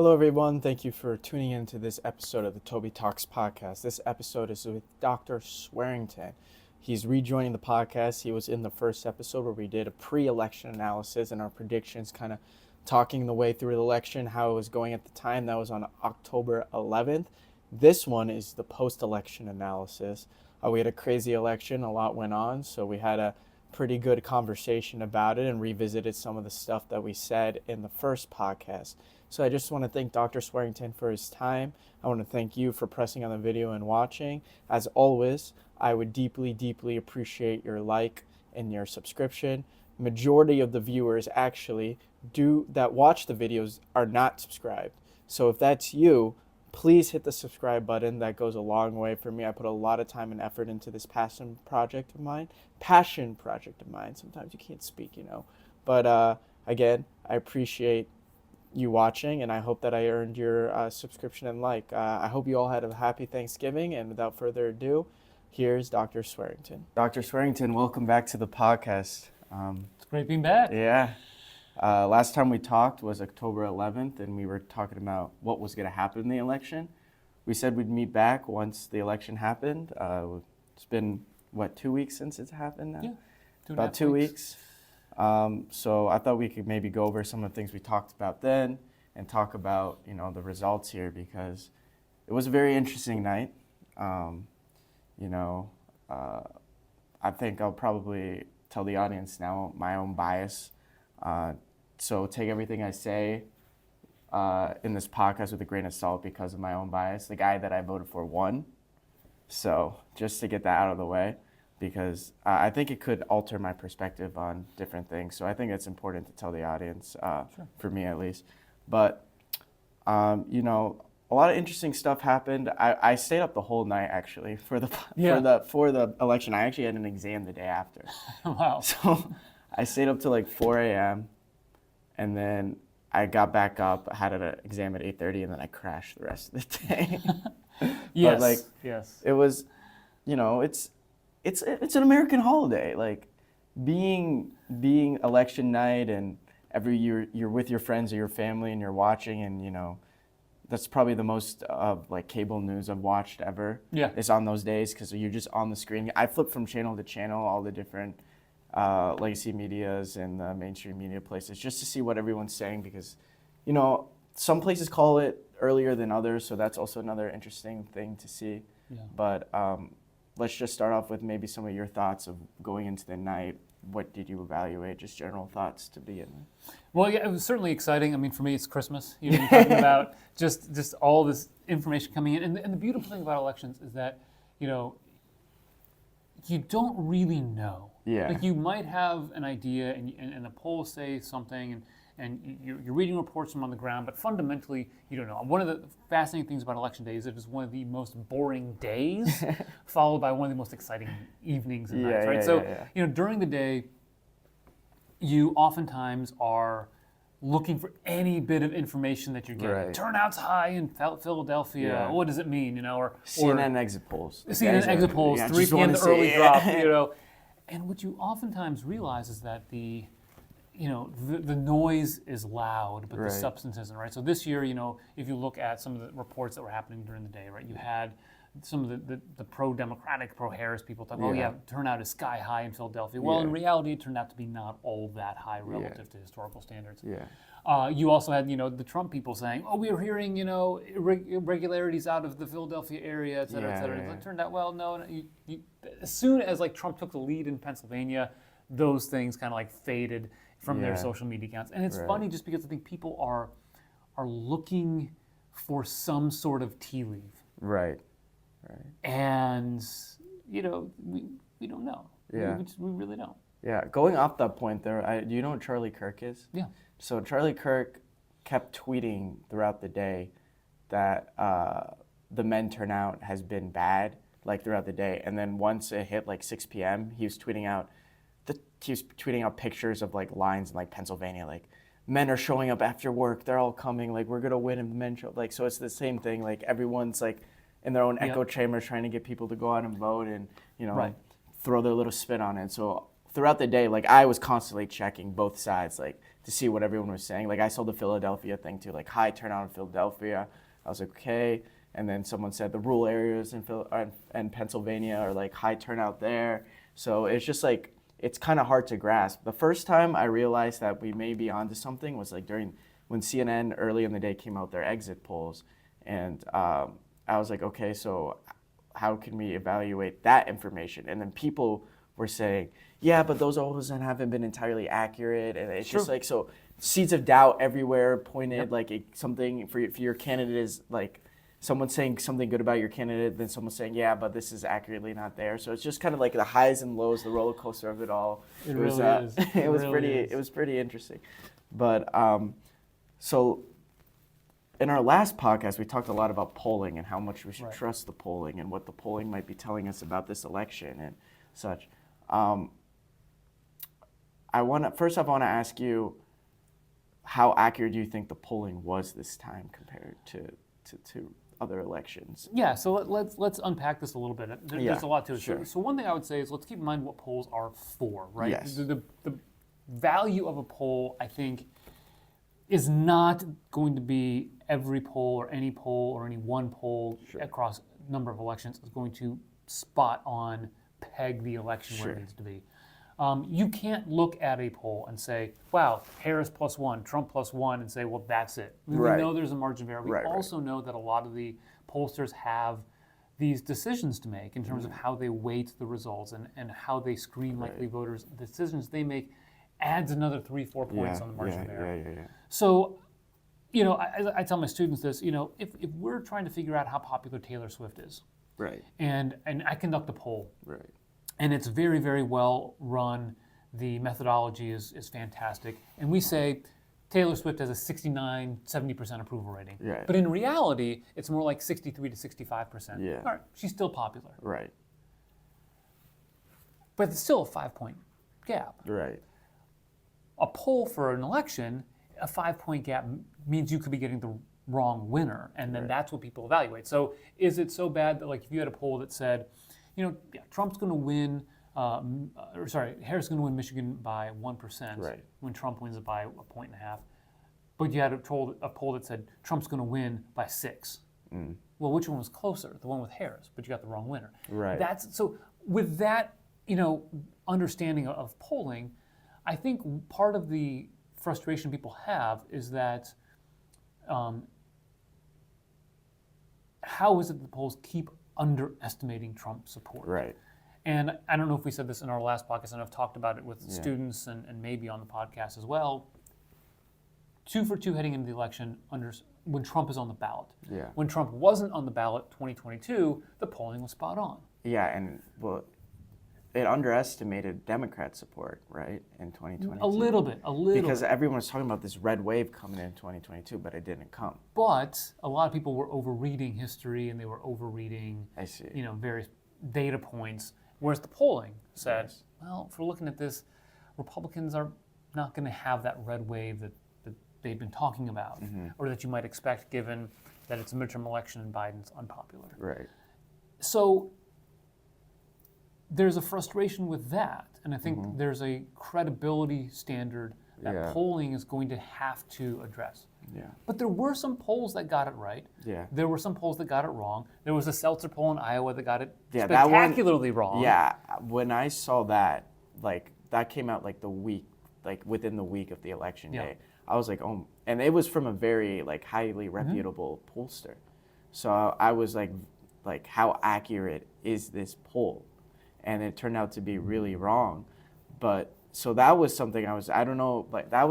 Hello, everyone. Thank you for tuning in to this episode of the Toby Talks podcast. This episode is with Dr. Swearingen. He's rejoining the podcast. He was in the first episode where we did a pre-election analysis and our predictions, kind of talking the way through the election, how it was going at the time. That was on October 11th. This one is the post-election analysis. We had a crazy election. A lot went on, so we had a pretty good conversation about it and revisited some of the stuff that we said in the first podcast. So I just want to thank Dr. Swearingen for his time. I want to thank you for pressing on the video and watching. As always, I would deeply, deeply appreciate your like and your subscription. Majority of the viewers actually that watch the videos are not subscribed. So if that's you, please hit the subscribe button. That goes a long way for me. I put a lot of time and effort into this passion project of mine. Sometimes you can't speak, But again, I appreciate you watching, and I hope that I earned your subscription and like. I hope you all had a happy Thanksgiving, and without further ado, here's Dr. Swearingen. Dr. Swearingen, welcome back to the podcast. It's great being back. Yeah. Last time we talked was October 11th, and we were talking about what was going to happen in the election. We said we'd meet back once the election happened. It's been, 2 weeks since it's happened now? Yeah, about 2 weeks. So I thought we could maybe go over some of the things we talked about then and talk about, the results here, because it was a very interesting night. I think I'll probably tell the audience now my own bias. So take everything I say in this podcast with a grain of salt because of my own bias. The guy that I voted for won. So just to get that out of the way, because I think it could alter my perspective on different things. So I think it's important to tell the audience, Sure. for me at least. But, a lot of interesting stuff happened. I stayed up the whole night actually for the election. I actually had an exam the day after. Wow. So I stayed up till like 4 a.m. and then I got back up, had an exam at 8:30, and then I crashed the rest of the day. Yes. But yes. it was, it's an American holiday. Like being election night, and every year you're with your friends or your family and you're watching, and that's probably the most like cable news I've watched ever. Yeah. It's on those days because you're just on the screen. I flip from channel to channel, all the different legacy medias and the mainstream media places, just to see what everyone's saying, because some places call it earlier than others, so that's also another interesting thing to see. Yeah. But let's just start off with maybe some of your thoughts of going into the night. What did you evaluate? Just general thoughts to begin with. Well, yeah, it was certainly exciting. I mean, for me, it's Christmas. You're talking about just all this information coming in, and the beautiful thing about elections is that you don't really know. Yeah. Like you might have an idea, and the polls say something, and you're reading reports from on the ground, but fundamentally you don't know. One of the fascinating things about election day is it is one of the most boring days, followed by one of the most exciting evenings and nights, right? So during the day, you oftentimes are looking for any bit of information that you're getting. Right. Turnout's high in Philadelphia. Yeah. What does it mean? Or CNN exit polls. CNN exit polls, 3 p.m. the early drop. And what you oftentimes realize is that the noise is loud, but the substance isn't, right? So this year, if you look at some of the reports that were happening during the day, right, you had some of the pro-democratic, pro-Harris people talking, turnout is sky high in Philadelphia. Well, in reality, it turned out to be not all that high relative to historical standards. Yeah. You also had, the Trump people saying, we are hearing, irregularities out of the Philadelphia area, et cetera, et cetera. Yeah. It turned out, well, no. As soon as Trump took the lead in Pennsylvania, those things kind of faded from their social media accounts. And it's funny just because I think people are looking for some sort of tea leaf. Right. And, we don't know. Yeah. We really don't. Yeah. Going off that point there, do you know what Charlie Kirk is? Yeah. So Charlie Kirk kept tweeting throughout the day that the men turnout has been bad, throughout the day. And then once it hit 6 p.m., he was tweeting out pictures of lines in Pennsylvania, men are showing up after work, they're all coming, we're gonna win, and the men show so it's the same thing, everyone's in their own echo chambers trying to get people to go out and vote and throw their little spin on it. So throughout the day, I was constantly checking both sides, to see what everyone was saying. Like I saw the Philadelphia thing too, like high turnout in Philadelphia. I was like, okay. And then someone said the rural areas in Pennsylvania are like high turnout there. So it's just like, it's kind of hard to grasp. The first time I realized that we may be onto something was like when CNN early in the day came out with their exit polls. And I was like, okay, so how can we evaluate that information? And then people were saying, yeah, but those polls haven't been entirely accurate. And it's just like, so seeds of doubt everywhere pointed like something for your candidate is like, someone's saying something good about your candidate, then someone's saying, yeah, but this is accurately not there. So it's just kind of like the highs and lows, the roller coaster of it all. It really is. It was pretty interesting. But so in our last podcast, we talked a lot about polling and how much we should trust the polling and what the polling might be telling us about this election and such. First off, I want to ask you, how accurate do you think the polling was this time compared to other elections? Yeah, so let's unpack this a little bit. There's a lot to it. Sure. So one thing I would say is let's keep in mind what polls are for, right? Yes. The value of a poll, I think, is not going to be every poll or any one poll across a number of elections is going to spot on peg the election where it needs to be. You can't look at a poll and say, wow, Harris +1, Trump +1, and say, well, that's it. We know there's a margin of error. We also know that a lot of the pollsters have these decisions to make in terms of how they weight the results and how they screen likely voters. The decisions they make adds another 3-4 points on the margin of error. So, I tell my students this, if we're trying to figure out how popular Taylor Swift is, and I conduct a poll, and it's very, very well run. The methodology is fantastic. And we say Taylor Swift has a 69-70% approval rating. But in reality, it's more like 63 to 65%. All right, she's still popular. But it's still a 5-point gap. A poll for an election, a 5-point gap means you could be getting the wrong winner. And then that's what people evaluate. So is it so bad that like if you had a poll that said, Trump's going to win, Harris is going to win Michigan by 1% when Trump wins it by 1.5 points. But you had a poll that said Trump's going to win by 6. Well, which one was closer? The one with Harris, but you got the wrong winner. So with that, understanding of polling, I think part of the frustration people have is that how is it that the polls keep underestimating Trump support? And I don't know if we said this in our last podcast, and I've talked about it with students and maybe on the podcast as well. 2 for 2 heading into the election when Trump is on the ballot. When Trump wasn't on the ballot 2022, the polling was spot on. And it underestimated Democrat support, in 2022. A little bit. Because everyone was talking about this red wave coming in 2022, but it didn't come. But a lot of people were overreading history and they were overreading, various data points. Whereas the polling said, well, if we're looking at this, Republicans are not going to have that red wave that they've been talking about, or that you might expect given that it's a midterm election and Biden's unpopular. So there's a frustration with that, and I think there's a credibility standard that polling is going to have to address. But there were some polls that got it right. There were some polls that got it wrong. There was a Seltzer poll in Iowa that got it spectacularly wrong. When I saw that, that came out within the week of the election day. I was like, oh, and it was from a very highly reputable pollster. So I was like, how accurate is this poll? And it turned out to be really wrong. But so that was something that was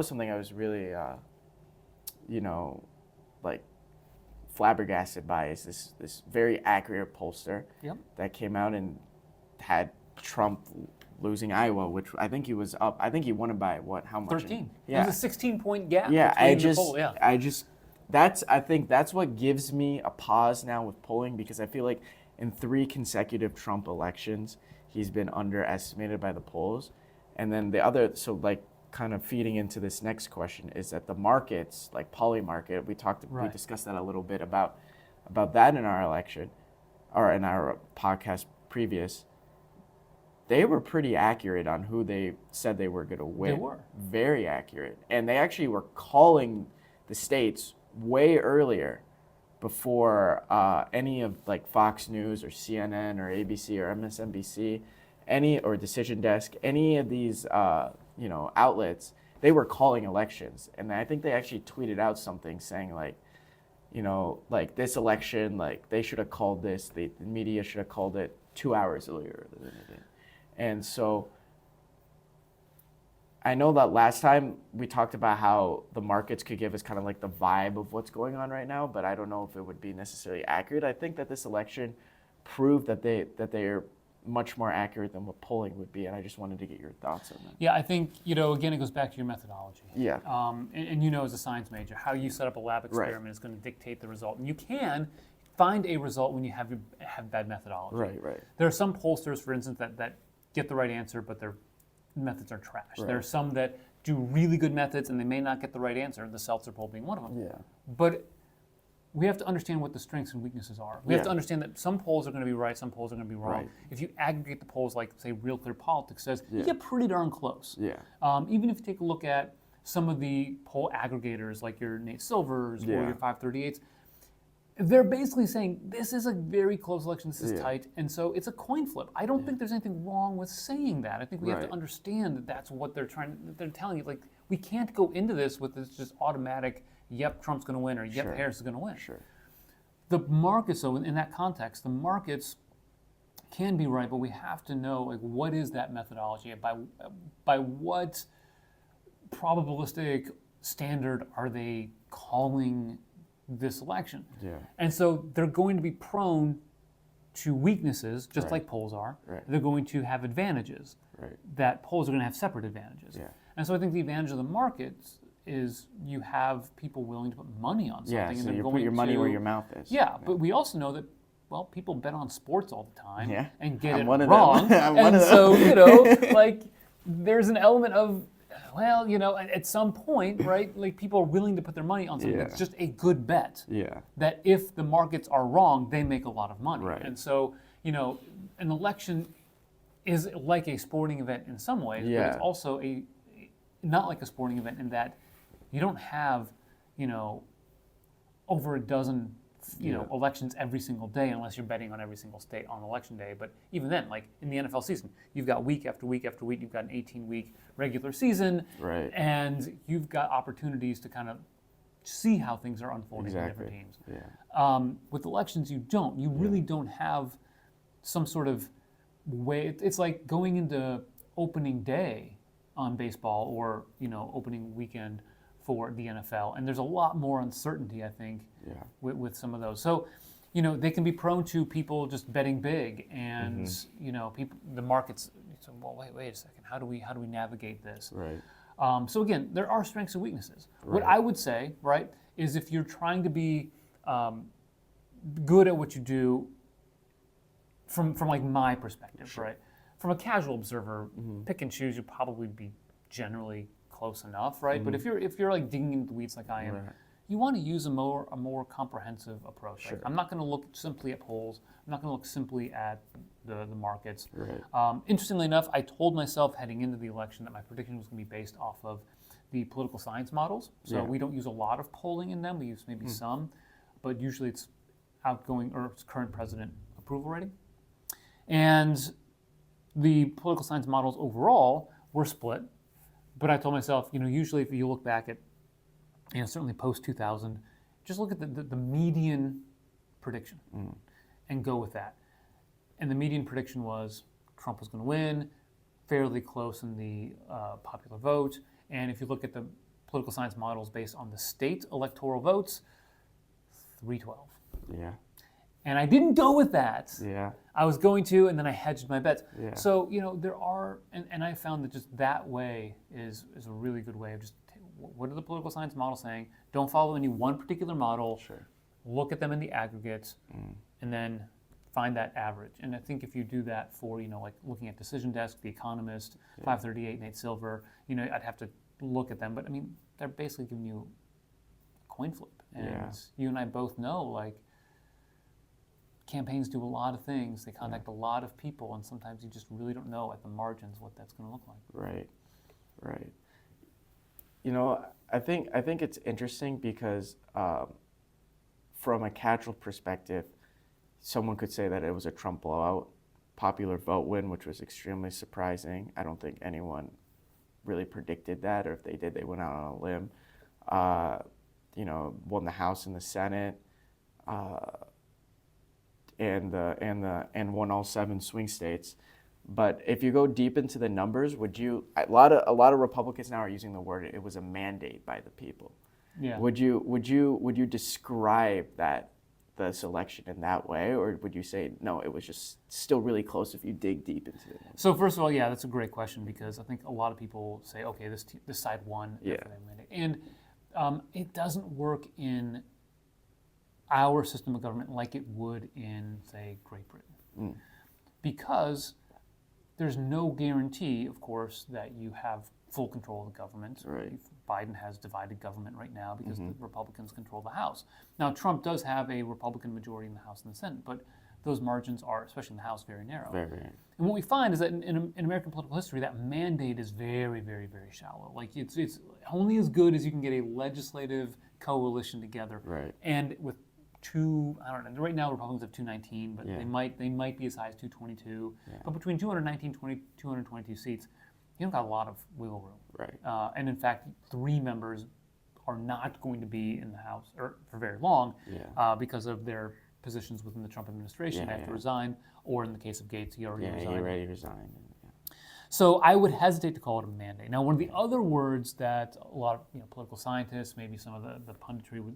something I was really, flabbergasted by, is this very accurate pollster that came out and had Trump losing Iowa, which I think he was up. I think he won it by how much? 13. It was a 16-point gap. I think that's what gives me a pause now with polling, because I feel like in 3 consecutive Trump elections, he's been underestimated by the polls. And then the other, kind of feeding into this next question, is that the markets, like poly market, we discussed that a little bit about that in our election, or in our podcast previous. they were pretty accurate on who they said they were going to win. They were. Very accurate. And they actually were calling the states way earlier before any of like Fox News or CNN or ABC or MSNBC, or Decision Desk, any of these outlets, they were calling elections. And I think they actually tweeted out something saying like, like this election, like they should have called this, the media should have called it 2 hours earlier than anything. And so I know that last time we talked about how the markets could give us kind of like the vibe of what's going on right now, but I don't know if it would be necessarily accurate. I think that this election proved that they're much more accurate than what polling would be, and I just wanted to get your thoughts on that. Yeah, I think, again, it goes back to your methodology. Yeah. And as a science major, how you set up a lab experiment is going to dictate the result. And you can find a result when you have bad methodology. Right. There are some pollsters, for instance, that get the right answer, but their methods are trash. Right. There are some that do really good methods, and they may not get the right answer, the Seltzer poll being one of them. Yeah. But we have to understand what the strengths and weaknesses are. We have to understand that some polls are going to be right, some polls are going to be wrong. Right. If you aggregate the polls, like, say, Real Clear Politics says, you get pretty darn close. Yeah. Even if you take a look at some of the poll aggregators, like your Nate Silvers or your 538s, they're basically saying this is a very close election, this is tight, and so it's a coin flip. I don't think there's anything wrong with saying that. I think we have to understand that that's what they're telling you. Like, we can't go into this with this just automatic, yep, Trump's going to win, or yep, Harris is going to win. Sure. The markets, though, in that context, the markets can be right, but we have to know, like, what is that methodology? By what probabilistic standard are they calling this election? Yeah. And so they're going to be prone to weaknesses, just like polls are. Right. They're going to have advantages that polls are going to have separate advantages. Yeah. And so I think the advantage of the markets is you have people willing to put money on something. Yeah, and so they're you going put your money where your mouth is. Yeah, but we also know that, well, people bet on sports all the time and get I'm it one of wrong. them. I'm one of them. So, like, there's an element of, well, at some point, right, like, people are willing to put their money on something that's just a good bet. Yeah. That if the markets are wrong, they make a lot of money. Right. And so, an election is like a sporting event in some ways, but it's also not like a sporting event in that you don't have, over a dozen elections every single day, unless you're betting on every single state on election day. But even then, like in the NFL season, you've got week after week after week, you've got an 18-week regular season, and you've got opportunities to kind of see how things are unfolding in different teams. Yeah. With elections, you don't. You really don't have some sort of way. It's like going into opening day on baseball or opening weekend for the NFL, and there's a lot more uncertainty, I think, with some of those. So, they can be prone to people just betting big, and people, the markets. So, well, wait a second. How do we navigate this? Right. So again, there are strengths and weaknesses. Right. What I would say, right, is if you're trying to be good at what you do, from like my perspective, right, from a casual observer, pick and choose, you'll probably be generally close enough, right? But if you're like digging into the weeds like I am, you want to use a more comprehensive approach. Sure. Like, I'm not going to look simply at polls. I'm not going to look simply at the markets. Right. Interestingly enough, I told myself heading into the election that my prediction was going to be based off of the political science models. So we don't use a lot of polling in them. We use maybe some, but usually it's outgoing or it's current president approval rating. And the political science models overall were split. But I told myself, usually if you look back at, certainly post-2000, just look at the median prediction and go with that. And the median prediction was Trump was going to win, fairly close in the popular vote. And if you look at the political science models based on the state electoral votes, 312. Yeah. And I didn't go with that. Yeah. I was going to, and then I hedged my bets. Yeah. So, there are, and I found that just that way is a really good way of just, what are the political science models saying? Don't follow any one particular model. Sure. Look at them in the aggregates, and then find that average. And I think if you do that for, like looking at Decision Desk, The Economist, 538, Nate Silver, I'd have to look at them. But I mean, they're basically giving you a coin flip. And you and I both know, like, campaigns do a lot of things. They contact a lot of people, and sometimes you just really don't know at the margins what that's going to look like. Right. You know, I think it's interesting because from a casual perspective, someone could say that it was a Trump blowout, popular vote win, which was extremely surprising. I don't think anyone really predicted that, or if they did, they went out on a limb. You know, won the House and the Senate, and won all 7 swing states. But if you go deep into the numbers, a lot of Republicans now are using the word, it was a mandate by the people. Yeah. Would you describe this election in that way, or would you say no, it was just still really close if you dig deep into it? So first of all, yeah, that's a great question, because I think a lot of people say, okay, this side won, therefore they mandate. And it doesn't work in our system of government like it would in, say, Great Britain, because there's no guarantee, of course, that you have full control of the government. Right. Biden has divided government right now because the Republicans control the House. Now, Trump does have a Republican majority in the House and the Senate, but those margins are, especially in the House, very narrow. Very. And what we find is that in American political history, that mandate is very, very, very shallow. Like it's only as good as you can get a legislative coalition together. Right. And with I don't know, right now Republicans have 219, but they might be as high as 222. Yeah. But between 219 and 222 seats, you don't got a lot of wiggle room. Right. And in fact, 3 members are not going to be in the House for very long because of their positions within the Trump administration. They have to resign, or in the case of Gates, he already resigned. So I would hesitate to call it a mandate. Now, one of the other words that a lot of political scientists, maybe some of the punditry would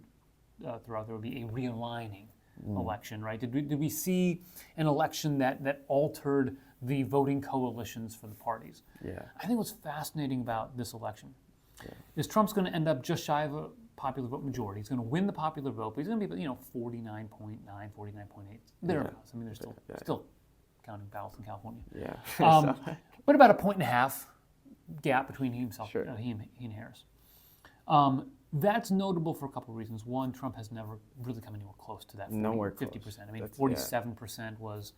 throw out there, would be a realigning election, right? Did we see an election that altered the voting coalitions for the parties? Yeah. I think what's fascinating about this election is Trump's going to end up just shy of a popular vote majority. He's going to win the popular vote, but he's going to be 49.9, 49.8. Thereabouts. I mean, there's still counting ballots in California. Yeah. But about a 1.5 gap between himself, he and Harris. That's notable for a couple of reasons. One, Trump has never really come anywhere close to that 50%. I mean, 47% was,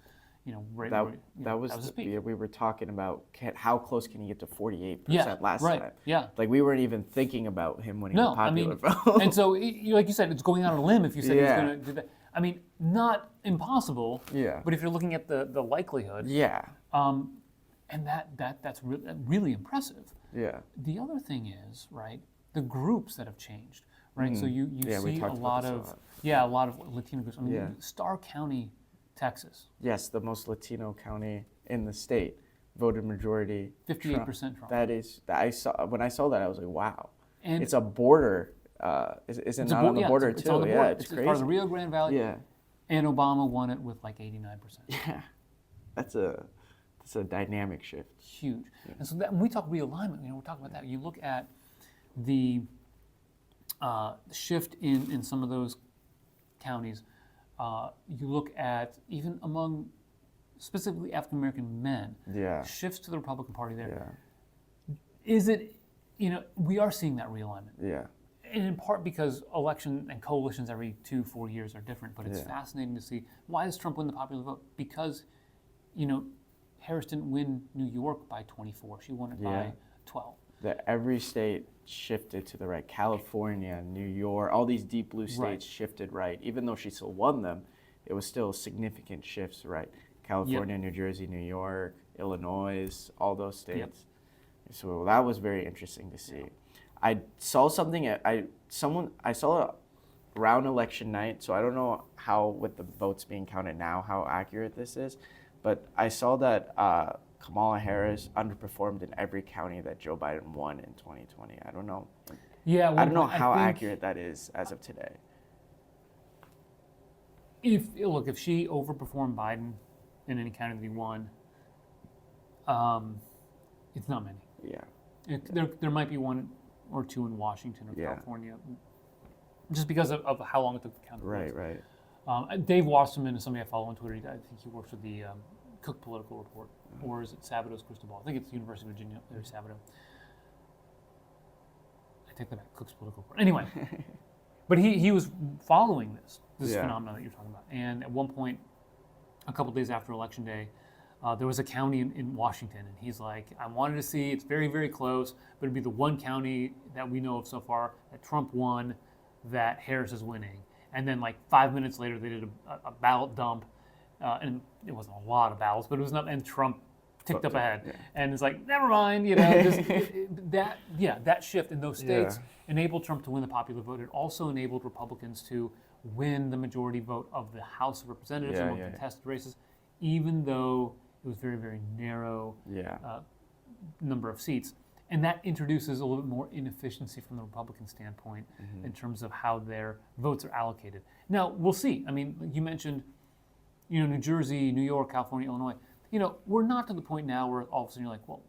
that was his peak. We were talking about how close can he get to 48% last time. Yeah. Like we weren't even thinking about him winning the popular vote. And so, like you said, it's going out on a limb if you said he's going to do that. I mean, not impossible. Yeah. But if you're looking at the likelihood. Yeah. And that's really impressive. Yeah. The other thing is, right, the groups that have changed, right? So you see a lot of Latino groups. I mean, Starr County, Texas. Yes, the most Latino county in the state, voted majority 58% Trump. When I saw that, I was like, wow. And it's a border. Is it not on the border too? It's on the border. Yeah, it's crazy. Part of the Rio Grande Valley. Yeah. And Obama won it with like 89%. Yeah, that's a dynamic shift. Huge. Yeah. And so when we talk realignment, we're talking about that. You look at the shift in some of those counties. You look at even among specifically African American men. Yeah. Shifts to the Republican Party there. Yeah. Is it? We are seeing that realignment. Yeah. And in part because election and coalitions every 2-4 years are different, but it's fascinating to see why does Trump win the popular vote? Because, Harris didn't win New York by 24; she won it by 12. Every state shifted to the right. California, New York, all these deep blue states shifted right. Even though she still won them, it was still significant shifts right. California, New Jersey, New York, Illinois, all those states. So that was very interesting to see. I saw something. I saw around election night. So I don't know how, with the votes being counted now, how accurate this is, but I saw that Kamala Harris underperformed in every county that Joe Biden won in 2020. I don't know. Yeah, I don't know how accurate that is as of today. If she overperformed Biden in any county that he won, it's not many. Yeah. There might be 1 or 2 in Washington or California, just because of how long it took to count the votes. Right. Dave Wasserman is somebody I follow on Twitter. I think he works with the Cook Political Report, or is it Sabato's Crystal Ball? I think it's University of Virginia, Larry Sabato. I take that back, Cook's Political Report. Anyway, but he was following this phenomenon that you're talking about, and at one point a couple days after Election Day, there was a county in Washington, and he's like, I wanted to see, it's very, very close, but it'd be the one county that we know of so far that Trump won, that Harris is winning. And then like 5 minutes later, they did a ballot dump, and it wasn't a lot of ballots, but it was not, and Trump ticked up ahead. Yeah. And it's like, never mind, that shift in those states enabled Trump to win the popular vote. It also enabled Republicans to win the majority vote of the House of Representatives in more contested races, even though it was very, very narrow number of seats. And that introduces a little bit more inefficiency from the Republican standpoint in terms of how their votes are allocated. Now, we'll see. I mean, you mentioned, New Jersey, New York, California, Illinois. We're not to the point now where all of a sudden you're like, well,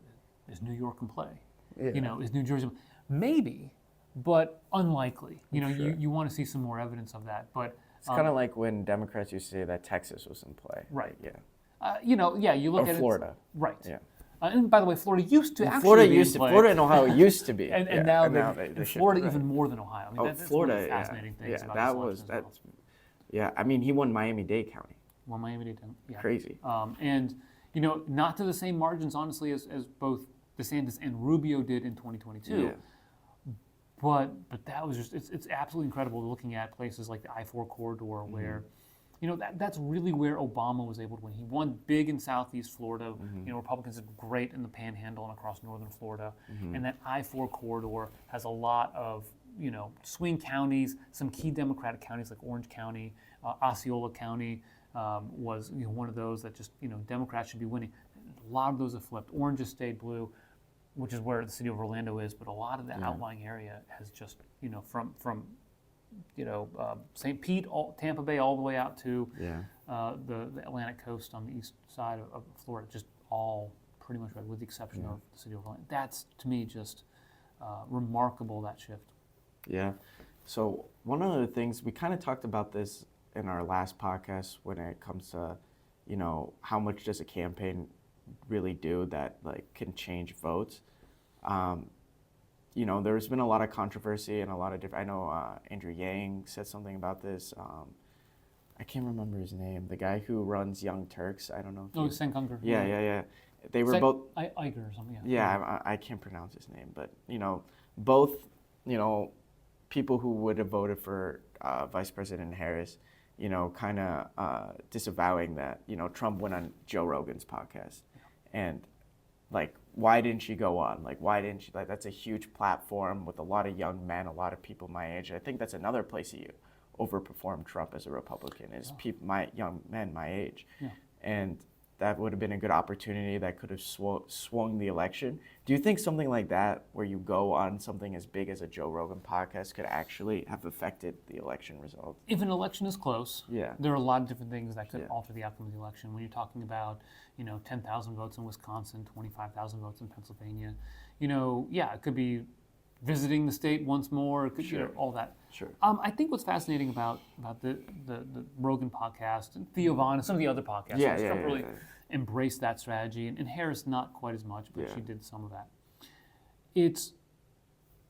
is New York in play? Yeah. Is New Jersey? Maybe, but unlikely. You want to see some more evidence of that. But it's kind of like when Democrats used to say that Texas was in play. Right. Yeah. You look at Florida. Right. Yeah. And by the way, Florida used to actually be in play. Florida and Ohio used to be. and now they Florida even more than Ohio. I mean, that's Florida, one of the fascinating things about that was that. Yeah, I mean, he won Miami-Dade County. Well, Miami-Dade County. Yeah. Crazy. And not to the same margins, honestly, as both DeSantis and Rubio did in 2022. Yeah. But that was just, it's absolutely incredible looking at places like the I-4 corridor where, that's really where Obama was able to win. He won big in Southeast Florida. Republicans did great in the Panhandle and across northern Florida. And that I-4 corridor has a lot of, swing counties, some key Democratic counties like Orange County, Osceola County was one of those that just, Democrats should be winning. A lot of those have flipped. Orange has stayed blue, which is where the city of Orlando is, but a lot of the outlying area has just, from St. Pete, Tampa Bay, all the way out to the Atlantic coast on the east side of Florida, just all pretty much red, with the exception of the city of Orlando. That's, to me, just remarkable, that shift. Yeah. So one of the things, we kind of talked about this in our last podcast when it comes to, how much does a campaign really do that can change votes. There's been a lot of controversy and a lot of different. I know Andrew Yang said something about this. I can't remember his name. The guy who runs Young Turks. I don't know. Senkunker. Yeah. They were both. Iger or something. Yeah, I can't pronounce his name, but both people who would have voted for Vice President Harris, kind of disavowing that Trump went on Joe Rogan's podcast, and why didn't she go on? Why didn't she? That's a huge platform with a lot of young men, a lot of people my age. I think that's another place you overperformed Trump as a Republican is my young men my age. Yeah. And that would have been a good opportunity that could have swung the election. Do you think something like that, where you go on something as big as a Joe Rogan podcast, could actually have affected the election result? If an election is close, there are a lot of different things that could alter the outcome of the election. When you're talking about, 10,000 votes in Wisconsin, 25,000 votes in Pennsylvania, it could be visiting the state once more, it could be all that. Sure. I think what's fascinating about the Rogan podcast and Theo Von and some of the other podcasts, Trump really embraced that strategy, and Harris not quite as much, but she did some of that. It's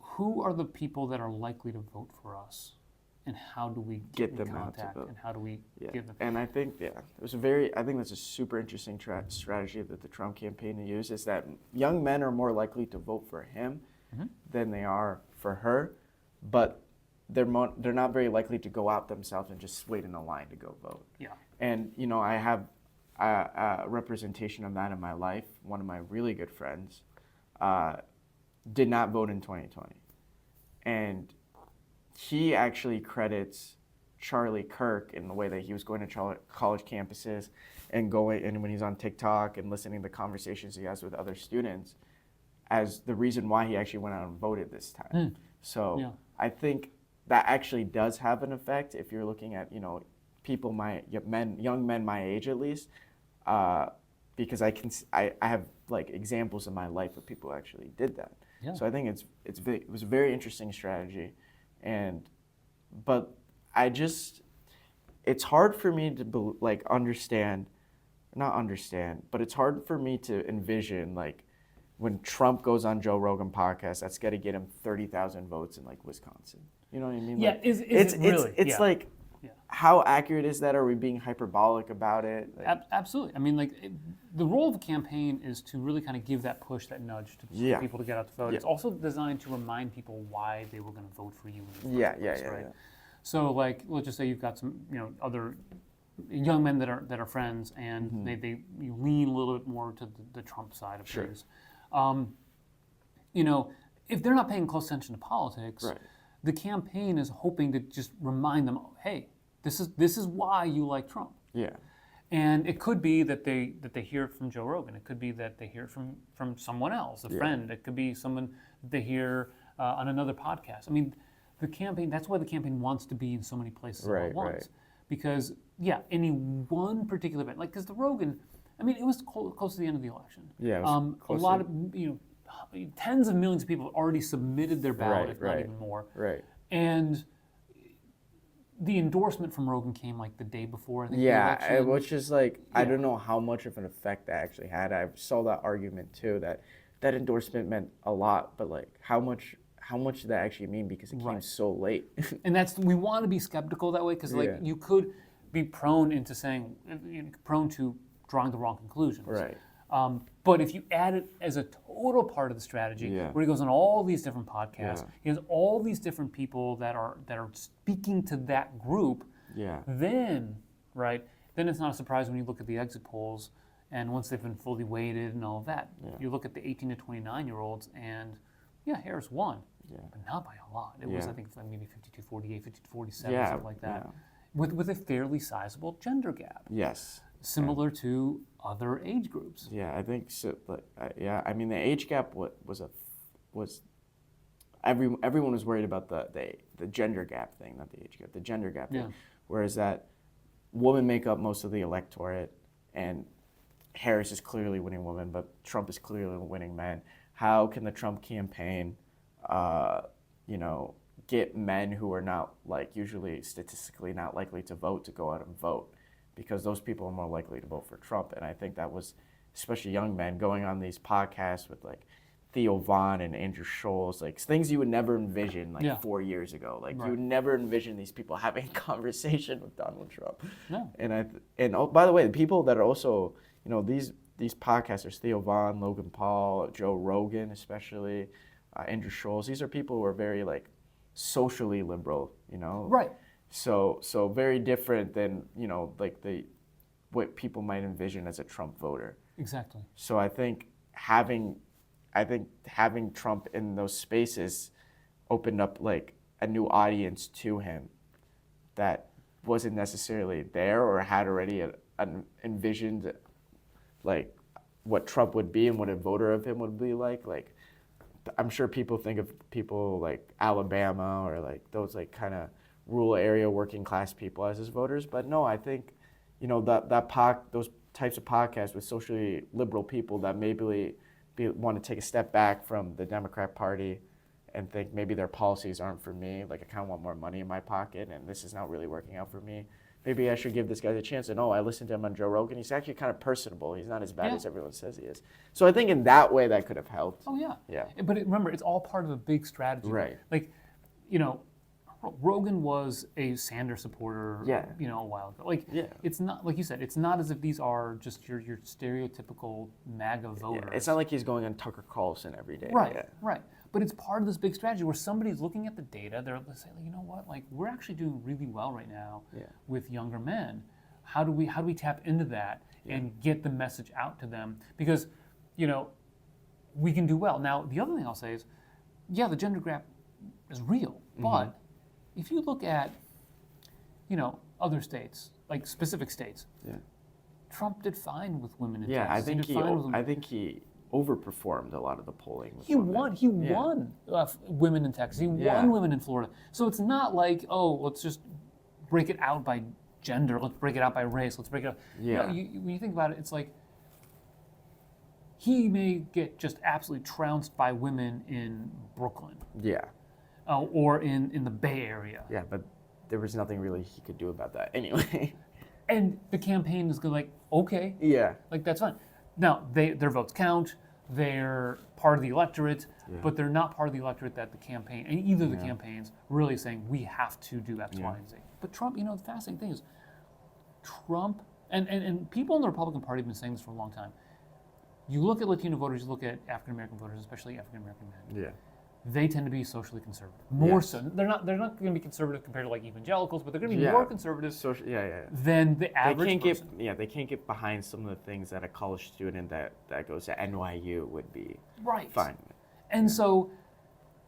who are the people that are likely to vote for us, and how do we get them out to vote, and how do we give them? And I think I think that's a super interesting strategy that the Trump campaign used, is that young men are more likely to vote for him than they are for her, but they're not very likely to go out themselves and just wait in a line to go vote. Yeah. And I have a representation of that in my life. One of my really good friends did not vote in 2020, and he actually credits Charlie Kirk in the way that he was going to college campuses and when he's on TikTok and listening to conversations he has with other students as the reason why he actually went out and voted this time. So I think that actually does have an effect if you're looking at, people young men my age at least, because I have examples in my life of people who actually did that. Yeah. So I think it was a very interesting strategy, but it's hard for me to but it's hard for me to envision when Trump goes on Joe Rogan podcast, that's got to get him 30,000 votes in Wisconsin. You know what I mean? Yeah, is it really? It's How accurate is that? Are we being hyperbolic about it? Absolutely. I mean, the role of a campaign is to really kind of give that push, that nudge to people to get out to vote. It's also designed to remind people why they were going to vote for you in the first place, right? So, let's just say you've got some, other young men that are friends, and they lean a little bit more to the Trump side of things. If they're not paying close attention to politics, the campaign is hoping to just remind them, hey, this is why you like Trump. Yeah. And it could be that they hear it from Joe Rogan. It could be that they hear it from someone else, a friend. It could be someone that they hear on another podcast. I mean, the campaign, that's why the campaign wants to be in so many places at once. Because, any one particular event, because the Rogan, I mean, it was close to the end of the election. Yeah, it was close a lot of, tens of millions of people have already submitted their ballot, if not even more. Right. And the endorsement from Rogan came the day before, I think, the election. Which is I don't know how much of an effect that actually had. I saw that argument too, that endorsement meant a lot, but how much did that actually mean, because it came so late? And we want to be skeptical that way, because you could be prone to drawing the wrong conclusions. Right. But if you add it as a total part of the strategy, where he goes on all these different podcasts, he has all these different people that are speaking to that group, then it's not a surprise when you look at the exit polls, and once they've been fully weighted and all of that, you look at the 18 to 29-year-olds, and Harris won, but not by a lot. It was, I think, maybe 52-48, 52-47, something like that, with a fairly sizable gender gap. Yes. Similar to other age groups. Yeah, I think so. I mean, the age gap was everyone was worried about the gender gap thing, not the age gap, the gender gap thing. Whereas that women make up most of the electorate, and Harris is clearly winning women, but Trump is clearly winning men. How can the Trump campaign, get men who are not usually statistically not likely to vote to go out and vote? Because those people are more likely to vote for Trump. And I think that was, especially young men, going on these podcasts with Theo Vaughn and Andrew Scholes, things you would never envision 4 years ago. You would never envision these people having a conversation with Donald Trump. No. And by the way, the people that are also, these podcasters, Theo Vaughn, Logan Paul, Joe Rogan especially, Andrew Scholes, these are people who are very socially liberal, Right. So very different than what people might envision as a Trump voter. Exactly. So I think having Trump in those spaces opened up a new audience to him that wasn't necessarily there or had already envisioned what Trump would be and what a voter of him would be like. I'm sure people think of people like Alabama or those kind of rural area working class people as his voters, but no, I think those types of podcasts with socially liberal people that maybe want to take a step back from the Democrat Party and think maybe their policies aren't for me, I kind of want more money in my pocket and this is not really working out for me. Maybe I should give this guy a chance. And I listened to him on Joe Rogan. He's actually kind of personable. He's not as bad as everyone says he is. So I think in that way that could have helped. Oh yeah. But remember, it's all part of a big strategy. Right. Rogan was a Sanders supporter, a while ago. It's not, like you said, it's not as if these are just your stereotypical MAGA voters. Yeah. It's not like he's going on Tucker Carlson every day. Right. But it's part of this big strategy where somebody's looking at the data, they're saying, you know what, we're actually doing really well right now with younger men. How do we tap into that and get the message out to them? Because, we can do well. Now, the other thing I'll say is, the gender gap is real, but if you look at, other states, specific states, Trump did fine with women in Texas. I think he overperformed a lot of the polling. He won women in Texas. He won women in Florida. So it's not let's just break it out by gender. Let's break it out by race. Let's break it out. Yeah. When you think about it, it's he may get just absolutely trounced by women in Brooklyn. Yeah. Or in the Bay Area. Yeah, but there was nothing really he could do about that anyway. And the campaign is going okay. Yeah. That's fine. Now, their votes count. They're part of the electorate, but they're not part of the electorate that the campaign, and either of the campaigns, really saying we have to do X, Y, and Z. But Trump, the fascinating thing is Trump, and people in the Republican Party have been saying this for a long time. You look at Latino voters, you look at African American voters, especially African American men. Yeah. They tend to be socially conservative. More so. They're not going to be conservative compared to like evangelicals, but they're going to be more conservative than the average person. They can't get behind some of the things that a college student that goes to NYU would be fine. And so,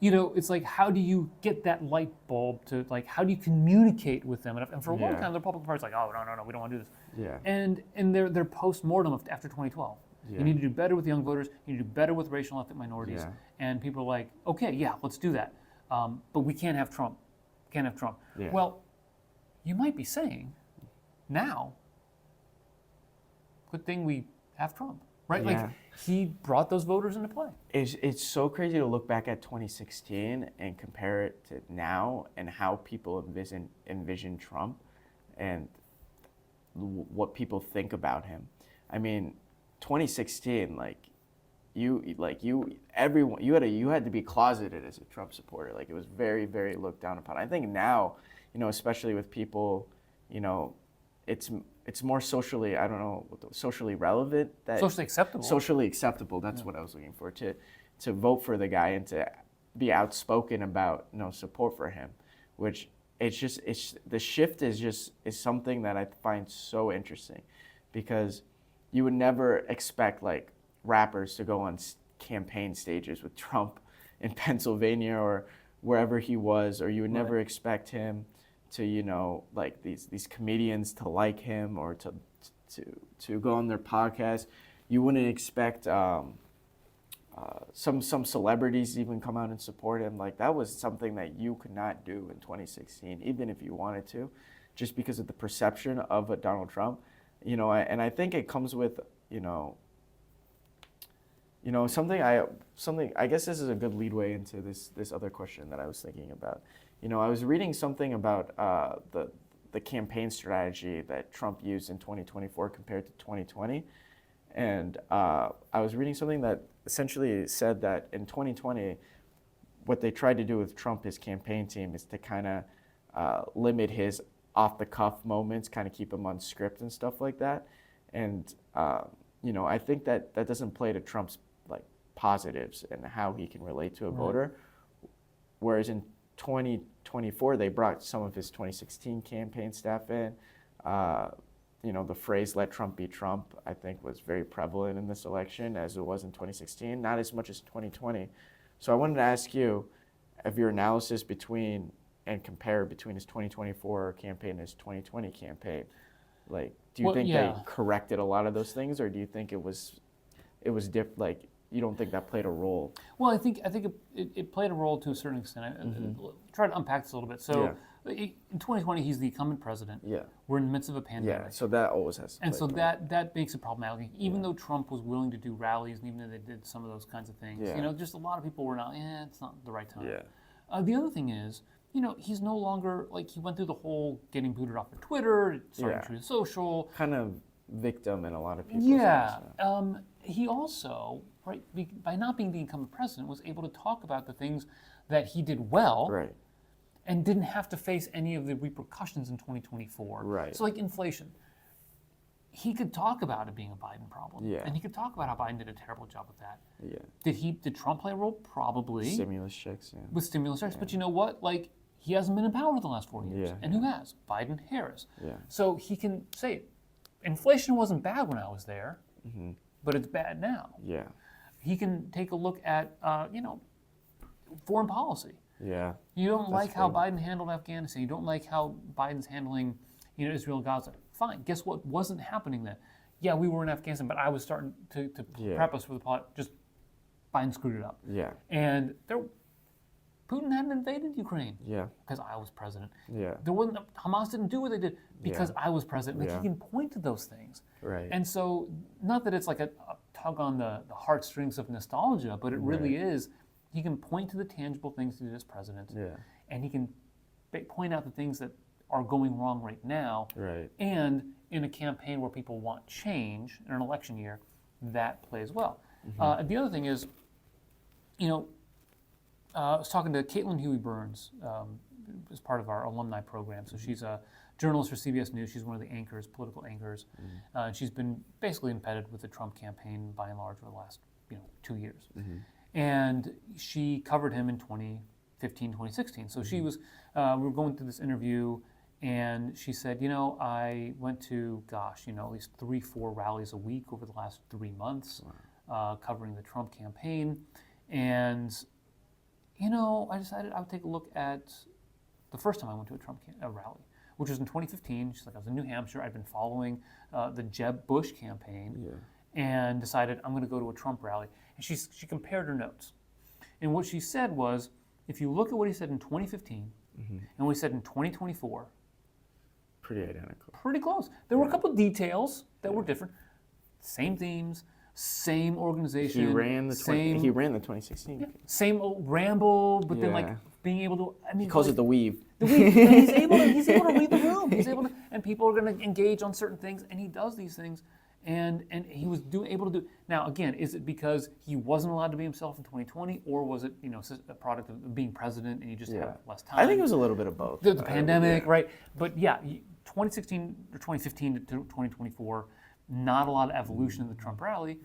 it's like, how do you get that light bulb to, like, how do you communicate with them? And for a long time, the Republican Party's like, oh, no, we don't want to do this. Yeah. And their post-mortem after 2012. Yeah. You need to do better with young voters. You need to do better with racial and ethnic minorities. Yeah. And people are like, okay, yeah, let's do that. But we can't have Trump. Yeah. Well, you might be saying, now, good thing we have Trump, right? Yeah. Like, he brought those voters into play. It's so crazy to look back at 2016 and compare it to now and how people envision Trump and what people think about him. I mean, 2016, you had to be closeted as a Trump supporter. Like, it was very, very looked down upon. I think now, especially with people, it's more socially, socially relevant. Socially acceptable. Socially acceptable. That's what I was looking for. To vote for the guy and to be outspoken about support for him, which the shift is something that I find so interesting, because you would never expect like rappers to go on campaign stages with Trump in Pennsylvania or wherever he was, or you would never expect him to, like these comedians to like him or to go on their podcast. You wouldn't expect some celebrities even come out and support him. Like, that was something that you could not do in 2016, even if you wanted to, just because of the perception of a Donald Trump. And I think it comes with, something. I guess this is a good leadway into this other question that I was thinking about. I was reading something about the campaign strategy that Trump used in 2024 compared to 2020, and I was reading something that essentially said that in 2020, what they tried to do with Trump, his campaign team, is to kind of limit his off-the-cuff moments, kind of keep him on script and stuff like that. And, I think that doesn't play to Trump's like positives and how he can relate to a voter. Whereas in 2024, they brought some of his 2016 campaign staff in. The phrase "let Trump be Trump," I think, was very prevalent in this election, as it was in 2016, not as much as 2020. So I wanted to ask you of your analysis and compare between his 2024 campaign and his 2020 campaign. Like, do you think they corrected a lot of those things, or do you think it was like, you don't think that played a role? Well, I think it played a role to a certain extent. Try to unpack this a little bit. So in 2020, he's the incumbent president. Yeah. We're in the midst of a pandemic. Yeah, so that always has to play. And so that makes it problematic. Even though Trump was willing to do rallies, and even though they did some of those kinds of things, just a lot of people were not, it's not the right time. Yeah. The other thing is, he's no longer, like, he went through the whole getting booted off of Twitter, starting Truth Social. Kind of victim in a lot of people's eyes. He also, by not being the incumbent president, was able to talk about the things that he did well. Right. And didn't have to face any of the repercussions in 2024. Right. So, like, inflation. He could talk about it being a Biden problem. Yeah. And he could talk about how Biden did a terrible job with that. Yeah. Did Trump play a role? Probably. Stimulus checks, yeah. With stimulus checks. Yeah. But you know what? Like, he hasn't been in power the last 4 years. Yeah. And who has? Biden, Harris. Yeah. So he can say, inflation wasn't bad when I was there, but it's bad now. Yeah. He can take a look at, foreign policy. Yeah. You don't like how Biden handled Afghanistan. You don't like how Biden's handling, Israel and Gaza. Fine. Guess what wasn't happening then? Yeah, we were in Afghanistan, but I was starting to prep us for the plot. Just Biden screwed it up. Yeah. And Putin hadn't invaded Ukraine. Yeah. Because I was president. Yeah. Hamas didn't do what they did because I was president. Like, he can point to those things. Right. And so, not that it's like a tug on the heartstrings of nostalgia, but it really is. He can point to the tangible things he did as president. Yeah. And he can point out the things that are going wrong right now. Right. And in a campaign where people want change in an election year, that plays well. The other thing is, I was talking to Caitlin Huey Burns, is part of our alumni program. So she's a journalist for CBS News. She's one of the anchors, political anchors. And she's been basically embedded with the Trump campaign by and large for the last 2 years. And she covered him in 2015, 2016. So she was, we were going through this interview, and she said, I went to, at least 3-4 rallies a week over the last 3 months, covering the Trump campaign. And, I decided I would take a look at the first time I went to a Trump rally, which was in 2015. She's like, I was in New Hampshire. I'd been following the Jeb Bush campaign and decided I'm going to go to a Trump rally. And she compared her notes. And what she said was, if you look at what he said in 2015 and what he said in 2024, pretty identical. Pretty close. There were a couple of details that were different. Same themes, same organization. He ran the 2016. Yeah, same old ramble, but then being able to. He calls it the weave. The weave. He's able to read the room. He's able to, and people are going to engage on certain things, and he does these things. And he was able to do. Now again, is it because he wasn't allowed to be himself in 2020, or was it a product of being president and he just had less time? I think it was a little bit of both. The pandemic, right? But 2016 or 2015 to 2024, not a lot of evolution in the Trump rally,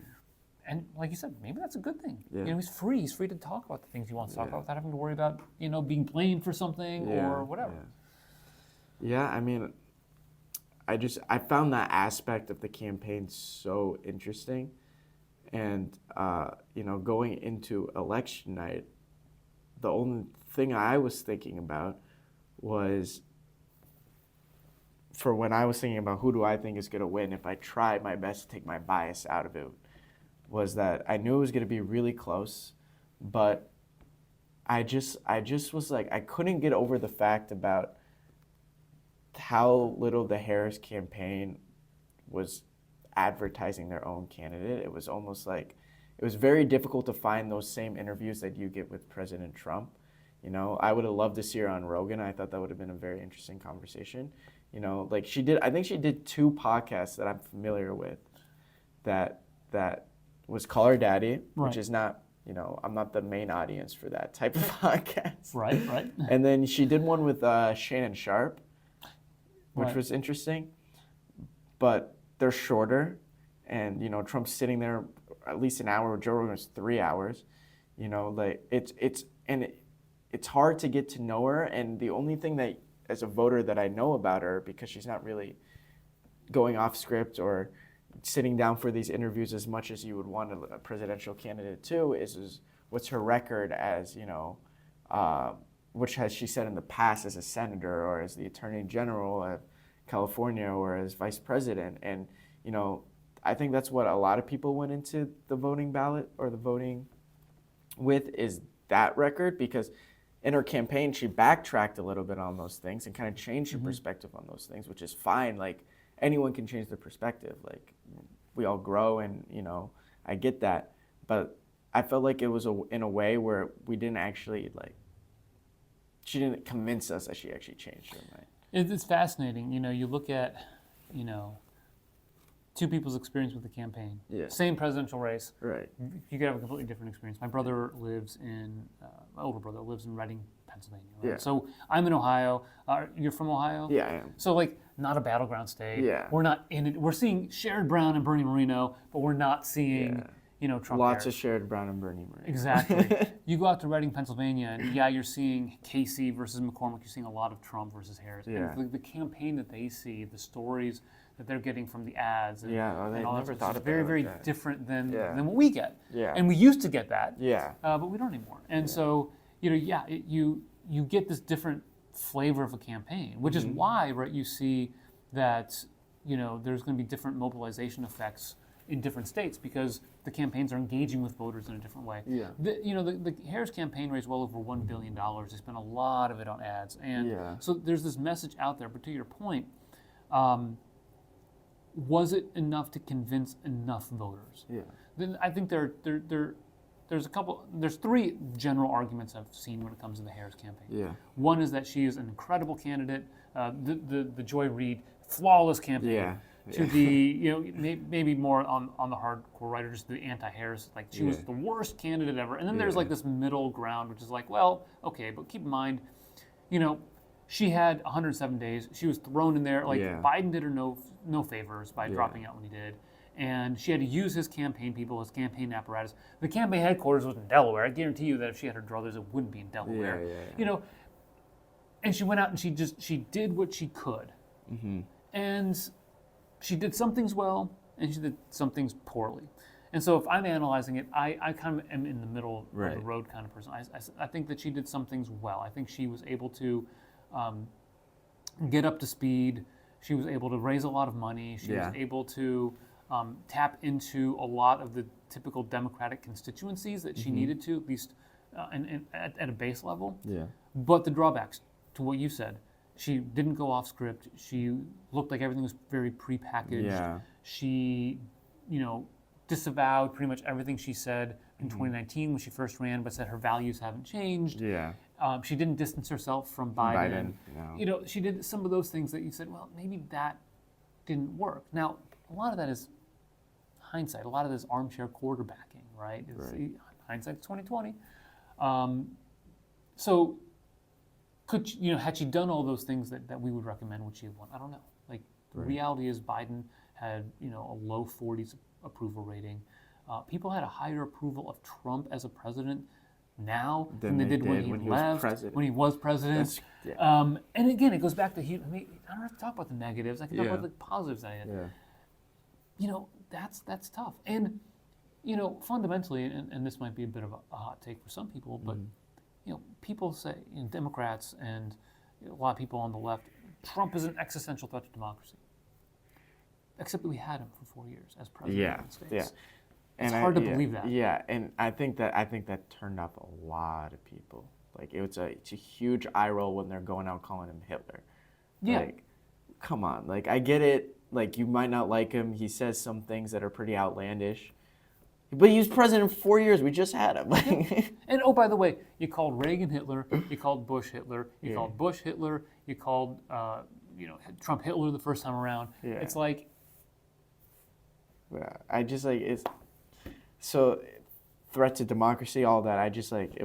and like you said, maybe that's a good thing. Yeah. He's free. He's free to talk about the things he wants to talk about without having to worry about being blamed for something or whatever. Yeah, I mean. I found that aspect of the campaign so interesting, and going into election night, the only thing I was thinking about was, for when I was thinking about who do I think is going to win, if I try my best to take my bias out of it, was that I knew it was going to be really close, but I just was like, I couldn't get over the fact about how little the Harris campaign was advertising their own candidate. It was almost like, it was very difficult to find those same interviews that you get with President Trump. I would have loved to see her on Rogan. I thought that would have been a very interesting conversation. I think she did 2 podcasts that I'm familiar with that was Call Her Daddy, which is not, I'm not the main audience for that type of podcast. Right. And then she did one with Shannon Sharp, which was interesting, but they're shorter, and Trump's sitting there at least an hour. Joe Rogan was 3 hours. It's hard to get to know her, and the only thing that as a voter that I know about her, because she's not really going off script or sitting down for these interviews as much as you would want a presidential candidate to, is what's her record as which has she said in the past as a senator or as the attorney general of California or as vice president. And, I think that's what a lot of people went into the voting ballot or the voting with, is that record, because in her campaign, she backtracked a little bit on those things and kind of changed her perspective on those things, which is fine. Like, anyone can change their perspective. Like, we all grow, and, I get that. But I felt like it was in a way where we didn't actually, she didn't convince us that she actually changed her mind. It's fascinating. You look at, 2 people's experience with the campaign. Yeah. Same presidential race. Right. You could have a completely different experience. My brother lives in, my older brother lives in Reading, Pennsylvania. Right? Yeah. So I'm in Ohio. You're from Ohio? Yeah, I am. So not a battleground state. Yeah. We're not in it. We're seeing Sherrod Brown and Bernie Moreno, but we're not seeing, Trump. Lots of Sherrod Brown and Bernie Moreno. Exactly. You go out to Reading, Pennsylvania, and you're seeing Casey versus McCormick. You're seeing a lot of Trump versus Harris. Yeah. And the campaign that they see, the stories that they're getting from the ads, and, they and all never that thought stuff, about very, it very like that. different than what we get. Yeah. And we used to get that. Yeah. But we don't anymore. And so, you get this different flavor of a campaign, which is why, right, you see that, there's going to be different mobilization effects in different states, because the campaigns are engaging with voters in a different way. Yeah. The Harris campaign raised well over $1 billion. They spent a lot of it on ads. And so there's this message out there. But to your point, was it enough to convince enough voters? Yeah. Then I think there's 3 general arguments I've seen when it comes to the Harris campaign. Yeah. One is that she is an incredible candidate. The Joy Reid flawless campaign. Yeah. To the, maybe more on the hardcore writer, just the anti-Harris, like she was the worst candidate ever. And then there's this middle ground, which is well, okay, but keep in mind, she had 107 days. She was thrown in there. Like Yeah. Biden did her no favors by dropping out when he did. And she had to use his campaign people, his campaign apparatus. The campaign headquarters was in Delaware. I guarantee you that if she had her druthers, it wouldn't be in Delaware. Yeah. And she went out and she did what she could. Mm-hmm. And she did some things well, and she did some things poorly. And so if I'm analyzing it, I kind of am in the middle of the road kind of person. I think that she did some things well. I think she was able to get up to speed. She was able to raise a lot of money. She was able to tap into a lot of the typical Democratic constituencies that she needed to, at least at a base level. Yeah. But the drawbacks to what you said, she didn't go off script. She looked like everything was very prepackaged. Yeah. She, disavowed pretty much everything she said in 2019 when she first ran, but said her values haven't changed. Yeah. She didn't distance herself from Biden. No. She did some of those things that you said, well, maybe that didn't work. Now, a lot of that is hindsight. A lot of this armchair quarterbacking, right? Hindsight's 2020. So, had she done all those things that we would recommend, would she have won? I don't know. Like, the reality is Biden had, a low 40s approval rating. People had a higher approval of Trump as a president now than they did when he was president. And again, it goes back to, I don't have to talk about the negatives. I can talk about the positives I had. Yeah. That's tough. And, fundamentally, and this might be a bit of a hot take for some people, but, people say, Democrats and a lot of people on the left, Trump is an existential threat to democracy. Except that we had him for 4 years as president of the United States. Yeah. It's hard to believe that. Yeah, and I think that turned off a lot of people. Like it's a huge eye roll when they're going out calling him Hitler. Yeah. Like, come on. Like I get it. Like you might not like him. He says some things that are pretty outlandish. But he was president for 4 years. We just had him. And oh, by the way, you called Reagan Hitler. You called Bush Hitler. You called Bush Hitler. You called Trump Hitler the first time around. Yeah. It's like. Yeah, I just like it's so threat to democracy, all that. I just like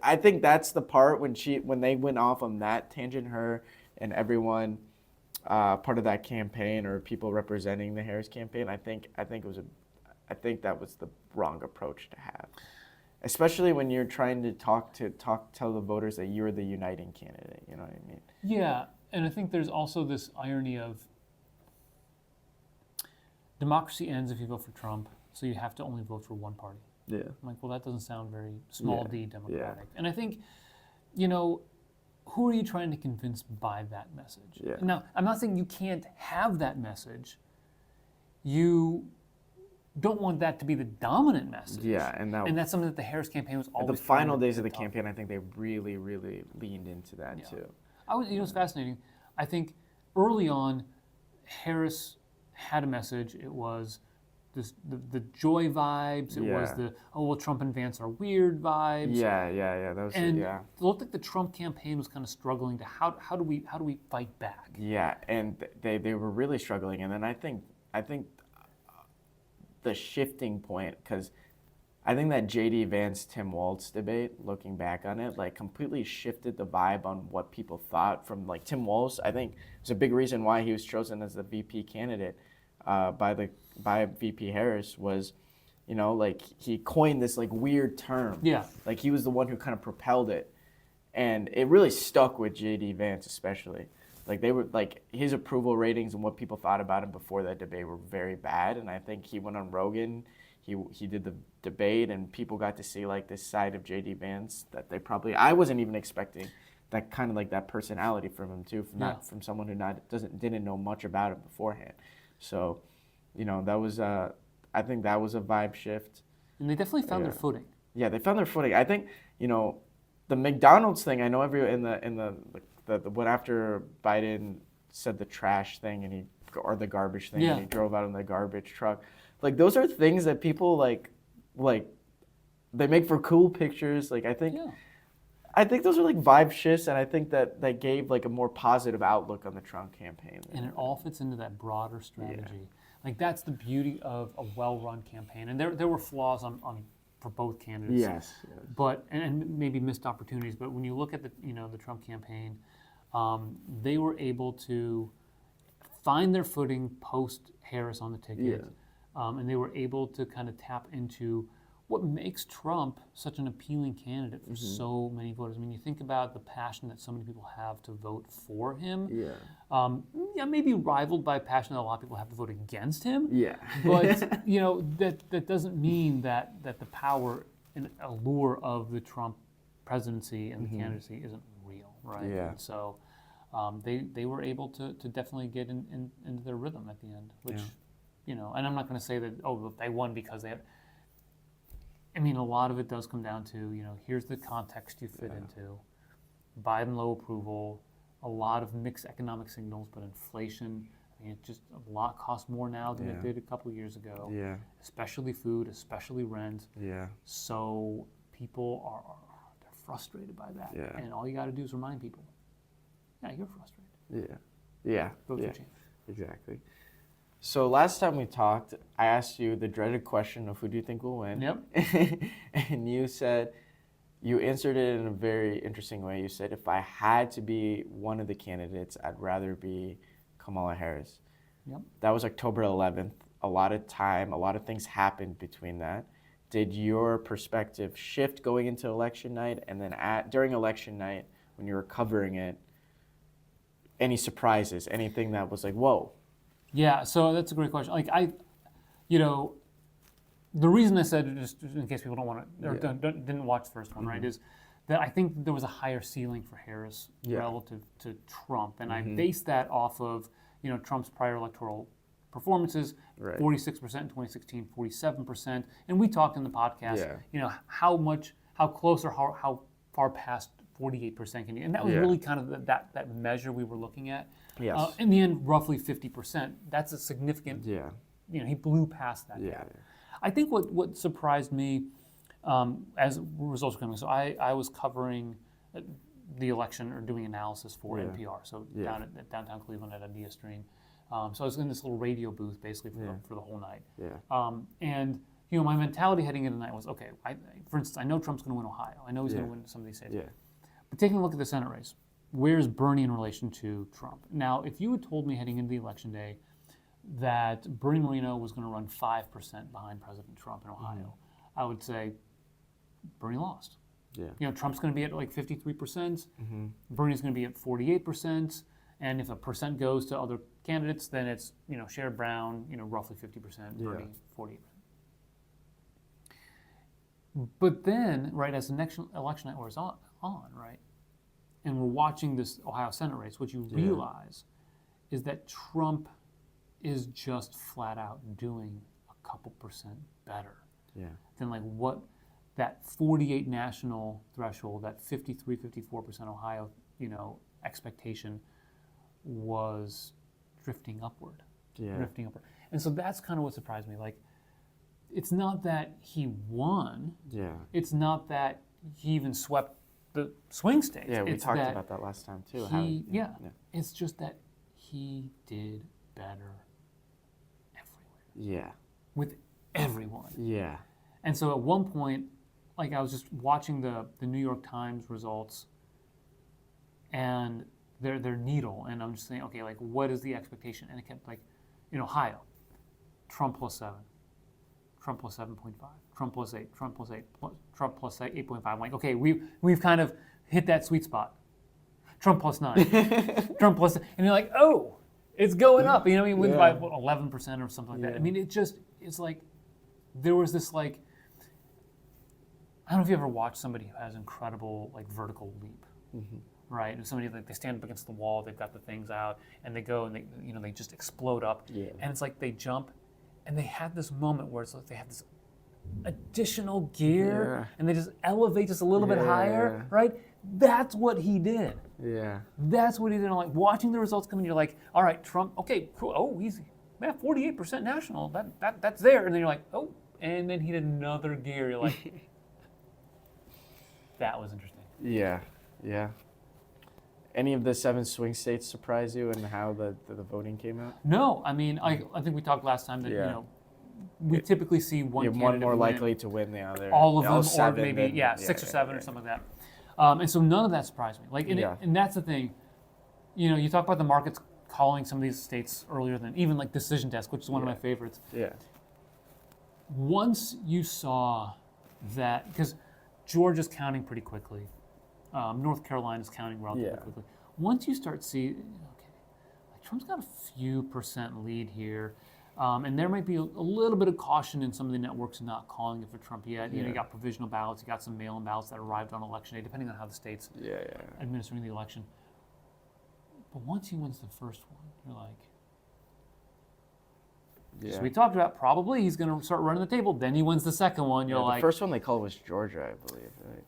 I think that's the part when they went off on that tangent, her and everyone part of that campaign or people representing the Harris campaign. I think that was the wrong approach to have, especially when you're trying to tell the voters that you're the uniting candidate. You know what I mean? Yeah, and I think there's also this irony of. Democracy ends if you vote for Trump, so you have to only vote for one party. Yeah. I'm like, well, that doesn't sound very d democratic. Yeah. And I think, who are you trying to convince by that message? Yeah. Now, I'm not saying you can't have that message. You don't want that to be the dominant message. Yeah, and that's something that the Harris campaign was always. At the final days of the campaign, I think they really, really leaned into that too. It's fascinating. I think early on, Harris had a message. It was the joy vibes. It was the Trump and Vance are weird vibes. Yeah. That was it looked like the Trump campaign was kind of struggling to how do we fight back? Yeah, and they were really struggling. And then I think the shifting point, because I think that J.D. Vance Tim Walz debate, looking back on it, like completely shifted the vibe on what people thought from like Tim Walz. I think was a big reason why he was chosen as the VP candidate by VP Harris was, like he coined this like weird term. Yeah. Like he was the one who kind of propelled it, and it really stuck with J.D. Vance especially. Like they were like his approval ratings and what people thought about him before that debate were very bad, and I think he went on Rogan. He did the debate, and people got to see like this side of J.D. Vance that I wasn't even expecting, that kind of like that personality from him too, from someone who didn't know much about him beforehand. So, that was I think that was a vibe shift. And they definitely found their footing. Yeah, they found their footing. I think the McDonald's thing. I know in the when after Biden said the trash thing or the garbage thing, and he drove out in the garbage truck. Like those are things that people like they make for cool pictures. Like I think those are like vibe shifts, and I think that gave like a more positive outlook on the Trump campaign. And it all fits into that broader strategy. Yeah. Like that's the beauty of a well-run campaign. And there were flaws for both candidates. Yes. But and maybe missed opportunities. But when you look at the Trump campaign, they were able to find their footing post Harris on the ticket, and they were able to kind of tap into what makes Trump such an appealing candidate for so many voters. I mean, you think about the passion that so many people have to vote for him. Maybe rivaled by passion that a lot of people have to vote against him. But that doesn't mean that the power and allure of the Trump presidency and the candidacy isn't real, right? And so they were able to definitely get into their rhythm at the end, which and I'm not going to say that they won because they had. I mean, a lot of it does come down to, here's the context you fit into. Biden low approval, a lot of mixed economic signals, but inflation, I mean, it just a lot costs more now than it did a couple of years ago. Especially food, especially rent. So people they're frustrated by that. And all you got to do is remind people, you're frustrated. Vote for change. Exactly. So last time we talked, I asked you the dreaded question of who do you think will win? And you said, you answered it in a very interesting way. You said, if I had to be one of the candidates, I'd rather be Kamala Harris. That was October 11th. A lot of time, a lot of things happened between that. Did your perspective shift going into election night? And then during election night, when you were covering it, any surprises, anything that was like, whoa? Yeah, so that's a great question. Like the reason I said, just in case people don't want to or didn't watch the first one, right, is that I think there was a higher ceiling for Harris relative to Trump, and I based that off of Trump's prior electoral performances, 46% in 2016, 47%, and we talked in the podcast, how close or how far past 48% can you, and that was really kind of that measure we were looking at. In the end, roughly 50%. That's a significant. He blew past that gap. I think what surprised me as results were coming. So I was covering the election or doing analysis for NPR. So down at downtown Cleveland at a Dia Stream. So I was in this little radio booth basically for the whole night. And my mentality heading into the night was, okay. For instance, I know Trump's going to win Ohio. I know he's going to win some of these states. But taking a look at the Senate race. Where's Bernie in relation to Trump? Now, if you had told me heading into the election day that Bernie Moreno was going to run 5% behind President Trump in Ohio, I would say Bernie lost. Trump's going to be at like 53%, Bernie's going to be at 48%, and if a percent goes to other candidates, then it's Sherrod Brown, roughly 50%, Bernie 48%. But then, right, as the next election night wears on, right, and we're watching this Ohio Senate race, what you realize is that Trump is just flat out doing a couple percent better than like what that 48 national threshold, that 53, 54% Ohio, expectation was drifting upward. And so that's kind of what surprised me. Like, it's not that he won. It's not that he even swept the swing states. We talked about that last time too. It's just that he did better everywhere. With everyone. And so at one point, like I was just watching the New York Times results and their needle, and I'm just saying, okay, like what is the expectation? And it kept like, Ohio, Trump plus 7. Trump plus 7.5, Trump plus 8, Trump plus 8, Trump plus 8.5. I'm like, okay, we've kind of hit that sweet spot. Trump plus 9, Trump plus, and you're like, oh, it's going up. He wins by 11% or something like that. I mean, it's like, there was this like, I don't know if you ever watched somebody who has incredible like vertical leap, right? And somebody like they stand up against the wall, they've got the things out, and they go and they just explode up, and it's like they jump. And they had this moment where it's like they have this additional gear and they just elevate just a little bit higher, right? That's what he did. That's what he did. I'm like watching the results come in, you're like, all right, Trump, okay, cool. Oh, easy. Man, 48% national. That's there. And then you're like, oh, and then he did another gear. You're like, that was interesting. Any of the 7 swing states surprise you and how the voting came out? No, I mean, I think we talked last time that we typically see one more likely to win the other. All of them, or maybe 6 or 7 or something like that. And so none of that surprised me. Like, and that's the thing. you talk about the markets calling some of these states earlier than even like Decision Desk, which is one of my favorites. Yeah. Once you saw that, because Georgia's counting pretty quickly, North Carolina's counting relatively quickly. Once you start seeing, okay, like Trump's got a few % lead here, and there might be a little bit of caution in some of the networks not calling it for Trump yet. You got provisional ballots, you got some mail-in ballots that arrived on election day, depending on how the state's administering the election. But once he wins the first one, you're like, so we talked about probably he's going to start running the table. Then he wins the second one. You're like, the first one they called was Georgia, I believe. Right?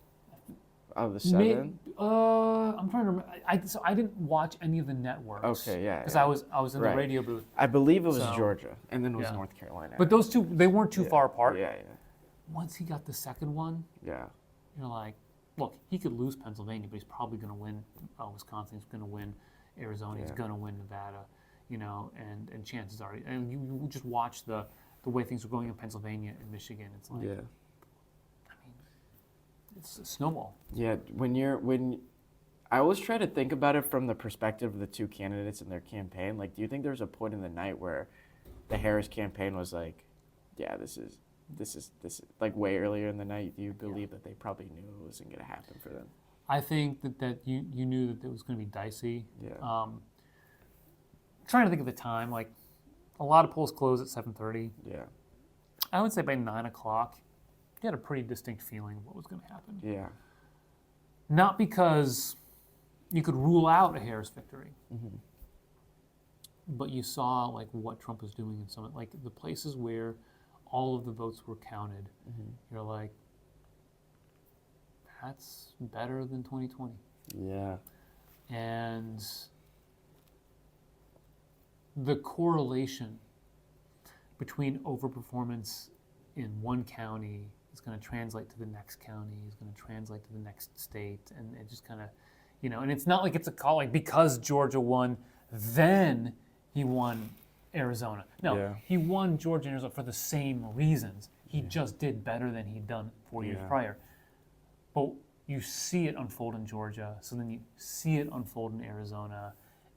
Out of the 7. I'm trying to remember. So I didn't watch any of the networks. Okay, yeah. Because I was in the radio booth. I believe it was Georgia, and then it was North Carolina. But those two, they weren't too far apart. Yeah. Once he got the second one, you're like, look, he could lose Pennsylvania, but he's probably going to win Wisconsin. He's going to win Arizona. He's going to win Nevada. And chances are, and you just watch the way things are going in Pennsylvania and Michigan. It's like, I mean, it's a snowball. Yeah, I always try to think about it from the perspective of the two candidates and their campaign. Like, do you think there was a point in the night where the Harris campaign was like, yeah, this is like way earlier in the night? Do you believe that they probably knew it wasn't going to happen for them? I think that you knew that it was going to be dicey. Yeah. Trying to think of the time, like a lot of polls close at 7:30. Yeah. I would say by 9 o'clock, you had a pretty distinct feeling of what was going to happen. Yeah. Not because you could rule out a Harris victory, but you saw like what Trump was doing in some, like the places where all of the votes were counted. You're like, that's better than 2020. Yeah. And the correlation between overperformance in one county is going to translate to the next county, is going to translate to the next state, and it just kind of, and it's not like it's a call, like because Georgia won, then he won Arizona. No, he won Georgia and Arizona for the same reasons. He just did better than he'd done 4 years prior. But you see it unfold in Georgia, so then you see it unfold in Arizona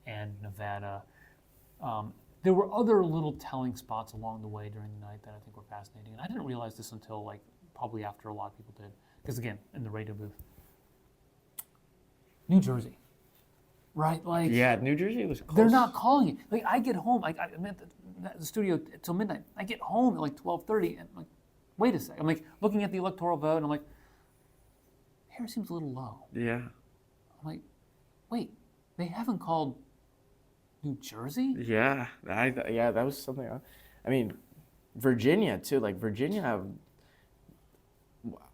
and Nevada. There were other little telling spots along the way during the night that I think were fascinating. And I didn't realize this until like probably after a lot of people did. Because again, in the radio booth. New Jersey. Right? Like, yeah, New Jersey was close. They're not calling it. Like I get home, I'm at the studio till midnight. I get home at like 12:30 and I'm like, wait a second. I'm like looking at the electoral vote and I'm like, Harris seems a little low. Yeah. I'm like, wait, they haven't called New Jersey? Yeah, that was something. I mean, Virginia too. Like Virginia,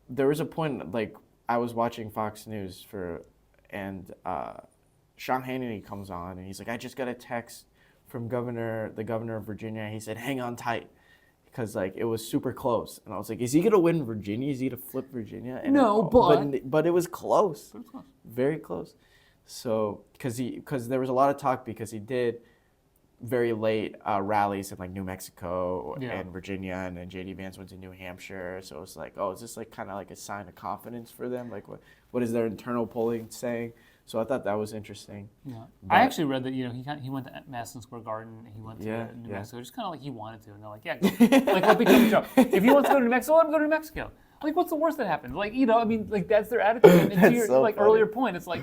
there was a point like I was watching Fox News and Sean Hannity comes on and he's like, I just got a text from the governor of Virginia. He said, hang on tight, because like it was super close. And I was like, is he gonna win Virginia? Is he gonna flip Virginia? And no, but it was close. But it was close. Very close. So, because there was a lot of talk because he did very late rallies in like New Mexico and Virginia, and then J.D. Vance went to New Hampshire. So it was like, oh, is this like kind of like a sign of confidence for them? Like, what is their internal polling saying? So I thought that was interesting. Yeah, I actually read that he went to Madison Square Garden. He went to New Mexico, just kind of like he wanted to, and they're like, yeah, like what becomes Joe? If he wants to go to New Mexico, let him go to New Mexico. Like, what's the worst that happens? Like, I mean, like that's their attitude. And to your so like funny. earlier point, it's like.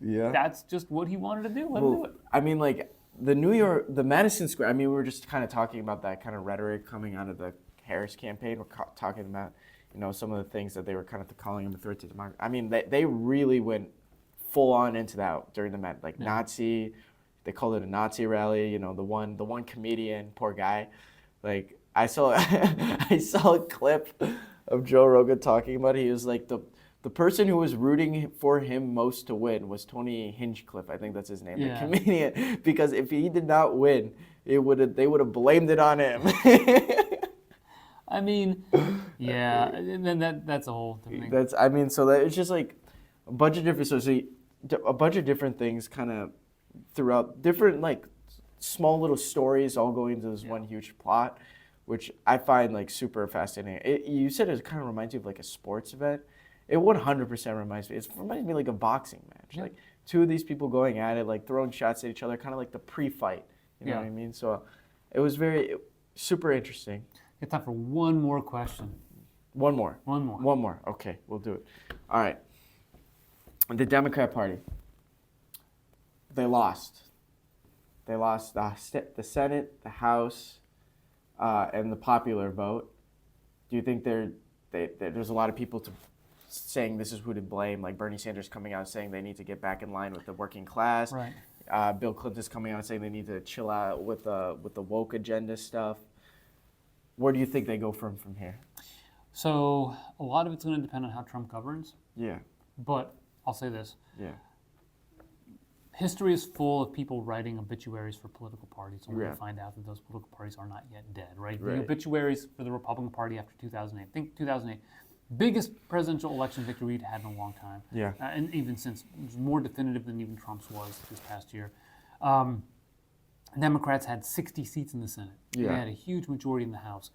Yeah. That's just what he wanted to do. Let him do it. I mean, like, the Madison Square, I mean, we were just kind of talking about that kind of rhetoric coming out of the Harris campaign. We're talking about, some of the things that they were kind of calling him a threat to democracy. I mean, they really went full on into that during the Nazi, they called it a Nazi rally, the one comedian, poor guy. Like, I saw a clip of Joe Rogan talking about it. He was like, the person who was rooting for him most to win was Tony Hinchcliffe. I think that's his name, the comedian. Because if he did not win, they would have blamed it on him. I mean, yeah, and then that's a whole thing. So that it's just like a bunch of different things kind of throughout different like small little stories all going into this one huge plot, which I find like super fascinating. You said it kind of reminds you of like a sports event. It 100% reminds me. It reminds me like a boxing match. Yeah. Like two of these people going at it, like throwing shots at each other, kind of like the pre-fight. You know what I mean? So it was super interesting. Get time for one more question. One more. One more. One more. Okay, we'll do it. All right. The Democrat Party. They lost. They lost the Senate, the House, and the popular vote. Do you think there's a lot of people saying this is who to blame, like Bernie Sanders coming out saying they need to get back in line with the working class. Right. Bill Clinton's coming out saying they need to chill out with the woke agenda stuff. Where do you think they go from here? So a lot of it's going to depend on how Trump governs. Yeah. But I'll say this. Yeah. History is full of people writing obituaries for political parties, only Yeah. to find out that those political parties are not yet dead, right? Right. The obituaries for the Republican Party after 2008. Think 2008. Biggest presidential election victory we'd had in a long time. Yeah. And even since, it was more definitive than even Trump's was this past year. Democrats had 60 seats in the Senate. Yeah. They had a huge majority in the House.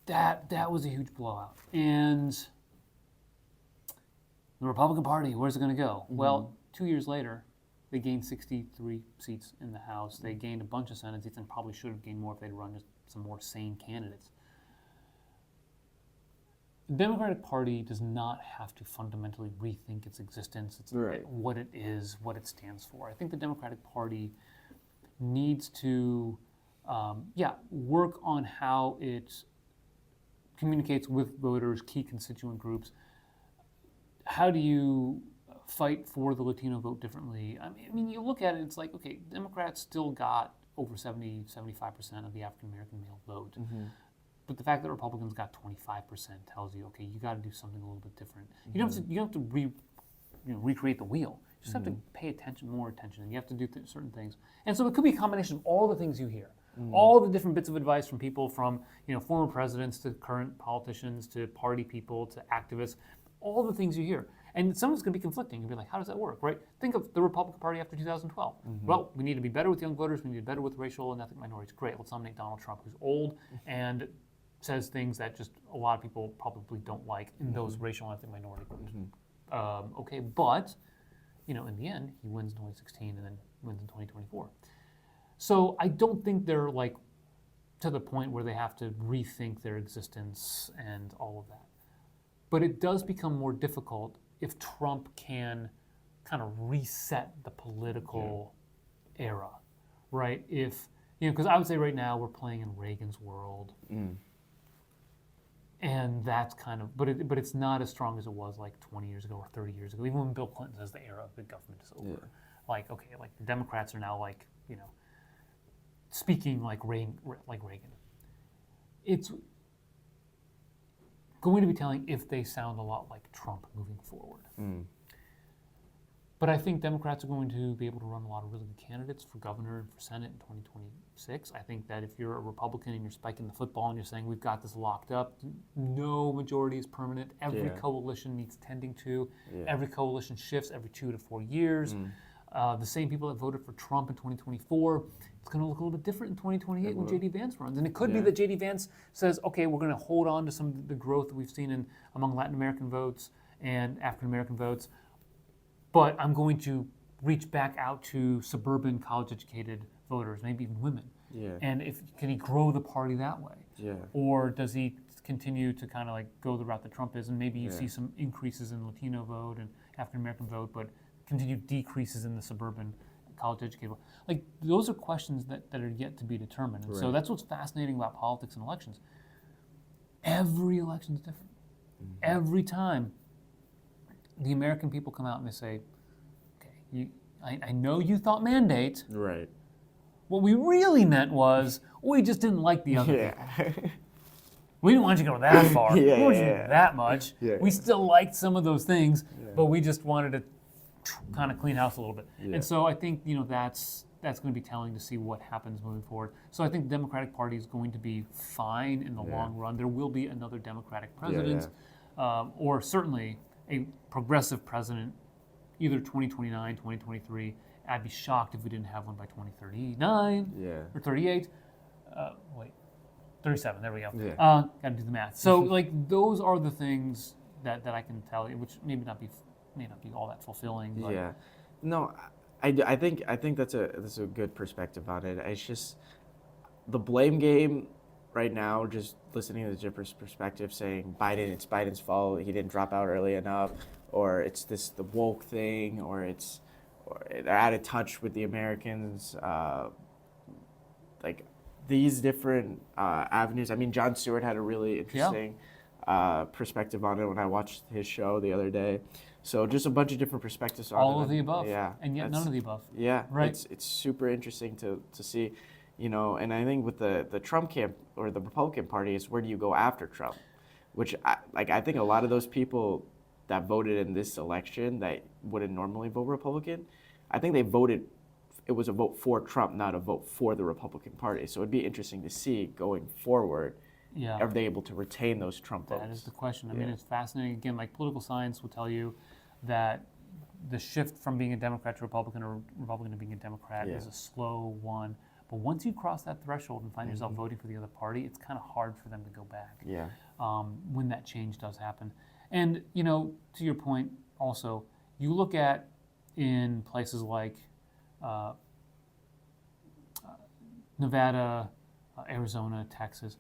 That was a huge blowout. And the Republican Party, where's it going to go? Mm-hmm. Well, 2 years later, they gained 63 seats in the House. They gained a bunch of Senate seats and probably should have gained more if they'd run just some more sane candidates. The Democratic Party does not have to fundamentally rethink its existence, Right. what it is, what it stands for. I think the Democratic Party needs to, work on how it communicates with voters, key constituent groups. How do you fight for the Latino vote differently? I mean, you look at it, it's like, okay, Democrats still got over 75% of the African American male vote. Mm-hmm. But the fact that Republicans got 25% tells you, okay, you got to do something a little bit different. You don't have to recreate the wheel. You just have to pay more attention, and you have to do certain things. And so it could be a combination of all the things you hear, all the different bits of advice from people, from former presidents to current politicians to party people to activists, all the things you hear. And some of it's going to be conflicting. You'll be like, how does that work, right? Think of the Republican Party after 2012. Well, we need to be better with young voters. We need to be better with racial and ethnic minorities. Great, let's nominate Donald Trump, who's old and says things that just a lot of people probably don't like in those racial and ethnic minority groups. Okay, but in the end, he wins in 2016 and then wins in 2024. So I don't think they're like to the point where they have to rethink their existence and all of that. But it does become more difficult if Trump can kind of reset the political era, right? If because I would say right now we're playing in Reagan's world. And that's kind of, but it's not as strong as it was like 20 years ago or 30 years ago. Even when Bill Clinton says the era of big government is over, like the Democrats are now like speaking like Reagan. It's going to be telling if they sound a lot like Trump moving forward. But I think Democrats are going to be able to run a lot of really good candidates for governor and for Senate in 2026. I think that if you're a Republican and you're spiking the football and you're saying we've got this locked up, no majority is permanent. Every coalition needs tending to. Every coalition shifts every 2 to 4 years. The same people that voted for Trump in 2024, it's going to look a little bit different in 2028 when J.D. Vance runs. And it could be that J.D. Vance says, okay, we're going to hold on to some of the growth that we've seen among Latin American votes and African American votes, but I'm going to reach back out to suburban college-educated voters, maybe even women. And can he grow the party that way? Or does he continue to kind of like go the route that Trump is, and maybe you see some increases in Latino vote and African American vote, but continued decreases in the suburban college-educated vote? Like, those are questions that are yet to be determined. And so that's what's fascinating about politics and elections. Every election is different. Every time the American people come out and they say, okay, I know you thought mandate. Right. What we really meant was we just didn't like the other people. We didn't want you to go that far. We didn't want you to do that much. We still liked some of those things, but we just wanted to kind of clean house a little bit. And so I think that's going to be telling to see what happens moving forward. So I think the Democratic Party is going to be fine in the long run. There will be another Democratic president, or certainly a progressive president, either 2029, 2023. I'd be shocked if we didn't have one by 2039 or 38. 37, there we go. Got to do the math. So like those are the things that I can tell you, which maybe not be may not be all that fulfilling. But Yeah. No, I think that's a good perspective on it. It's just the blame game right now, just listening to the different perspective saying it's Biden's fault, he didn't drop out early enough, or it's the woke thing, or they're out of touch with the Americans, like these different avenues. I mean, Jon Stewart had a really interesting perspective on it when I watched his show the other day. So just a bunch of different perspectives on it. All of the above, Yeah, and yet none of the above. Yeah, right. It's super interesting to see, and I think with the Trump camp or the Republican Party is where do you go after Trump, which I think a lot of those people that voted in this election that wouldn't normally vote Republican, I think they voted. It was a vote for Trump, not a vote for the Republican Party. So it'd be interesting to see going forward. Yeah. Are they able to retain those Trump votes? That is the question. I mean, it's fascinating. Again, like political science will tell you that the shift from being a Democrat to Republican or Republican to being a Democrat is a slow one. But once you cross that threshold and find yourself voting for the other party, it's kind of hard for them to go back. Yeah. When that change does happen. And, to your point also, you look at in places like Nevada, Arizona, Texas,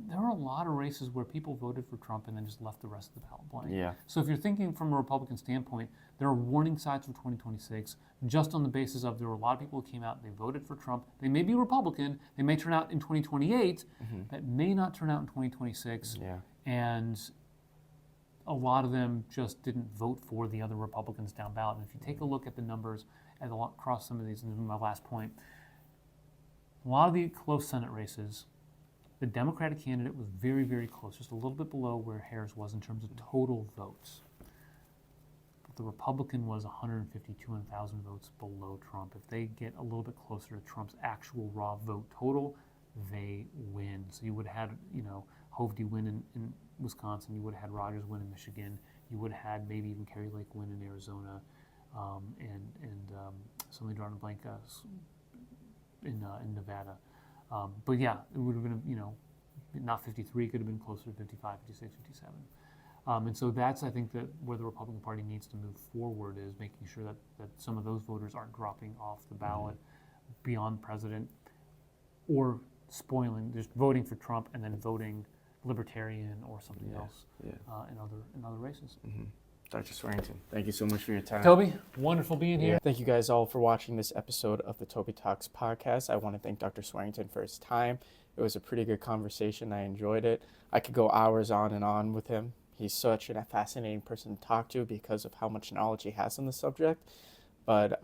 there are a lot of races where people voted for Trump and then just left the rest of the ballot blank. Yeah. So if you're thinking from a Republican standpoint, there are warning signs for 2026 just on the basis of there were a lot of people who came out, they voted for Trump. They may be Republican, they may turn out in 2028, that may not turn out in 2026. Yeah. And a lot of them just didn't vote for the other Republicans down ballot. And if you take a look at the numbers across some of these, and this is my last point, a lot of the close Senate races, the Democratic candidate was very, very close, just a little bit below where Harris was in terms of total votes. But the Republican was 150, 200,000 votes below Trump. If they get a little bit closer to Trump's actual raw vote total, they win. So you would have had, Hovde win in Wisconsin, you would have had Rogers win in Michigan, you would have had maybe even Kerry Lake win in Arizona, and somebody drawing a blank in Nevada. But yeah, it would have been, not 53, could have been closer to 55, 56, 57. And so that's, I think, that where the Republican Party needs to move forward is making sure that some of those voters aren't dropping off the ballot beyond president or spoiling, just voting for Trump and then voting Libertarian or something else in other races. Dr. Swearingen, thank you so much for your time. Toby, wonderful being here. Thank you guys all for watching this episode of the Toby Talks podcast. I want to thank Dr. Swearingen for his time. It was a pretty good conversation. I enjoyed it. I could go hours on and on with him. He's such a fascinating person to talk to because of how much knowledge he has on the subject. But,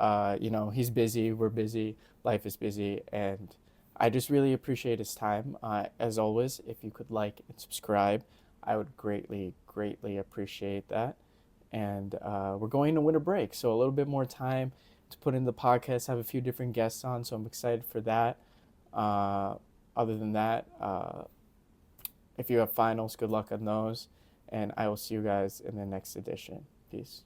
he's busy. We're busy. Life is busy. And I just really appreciate his time. As always, if you could like and subscribe, I would greatly, greatly appreciate that. And we're going to winter break, so a little bit more time to put in the podcast, have a few different guests on, so I'm excited for that. Other than that, if you have finals, good luck on those, and I will see you guys in the next edition. Peace.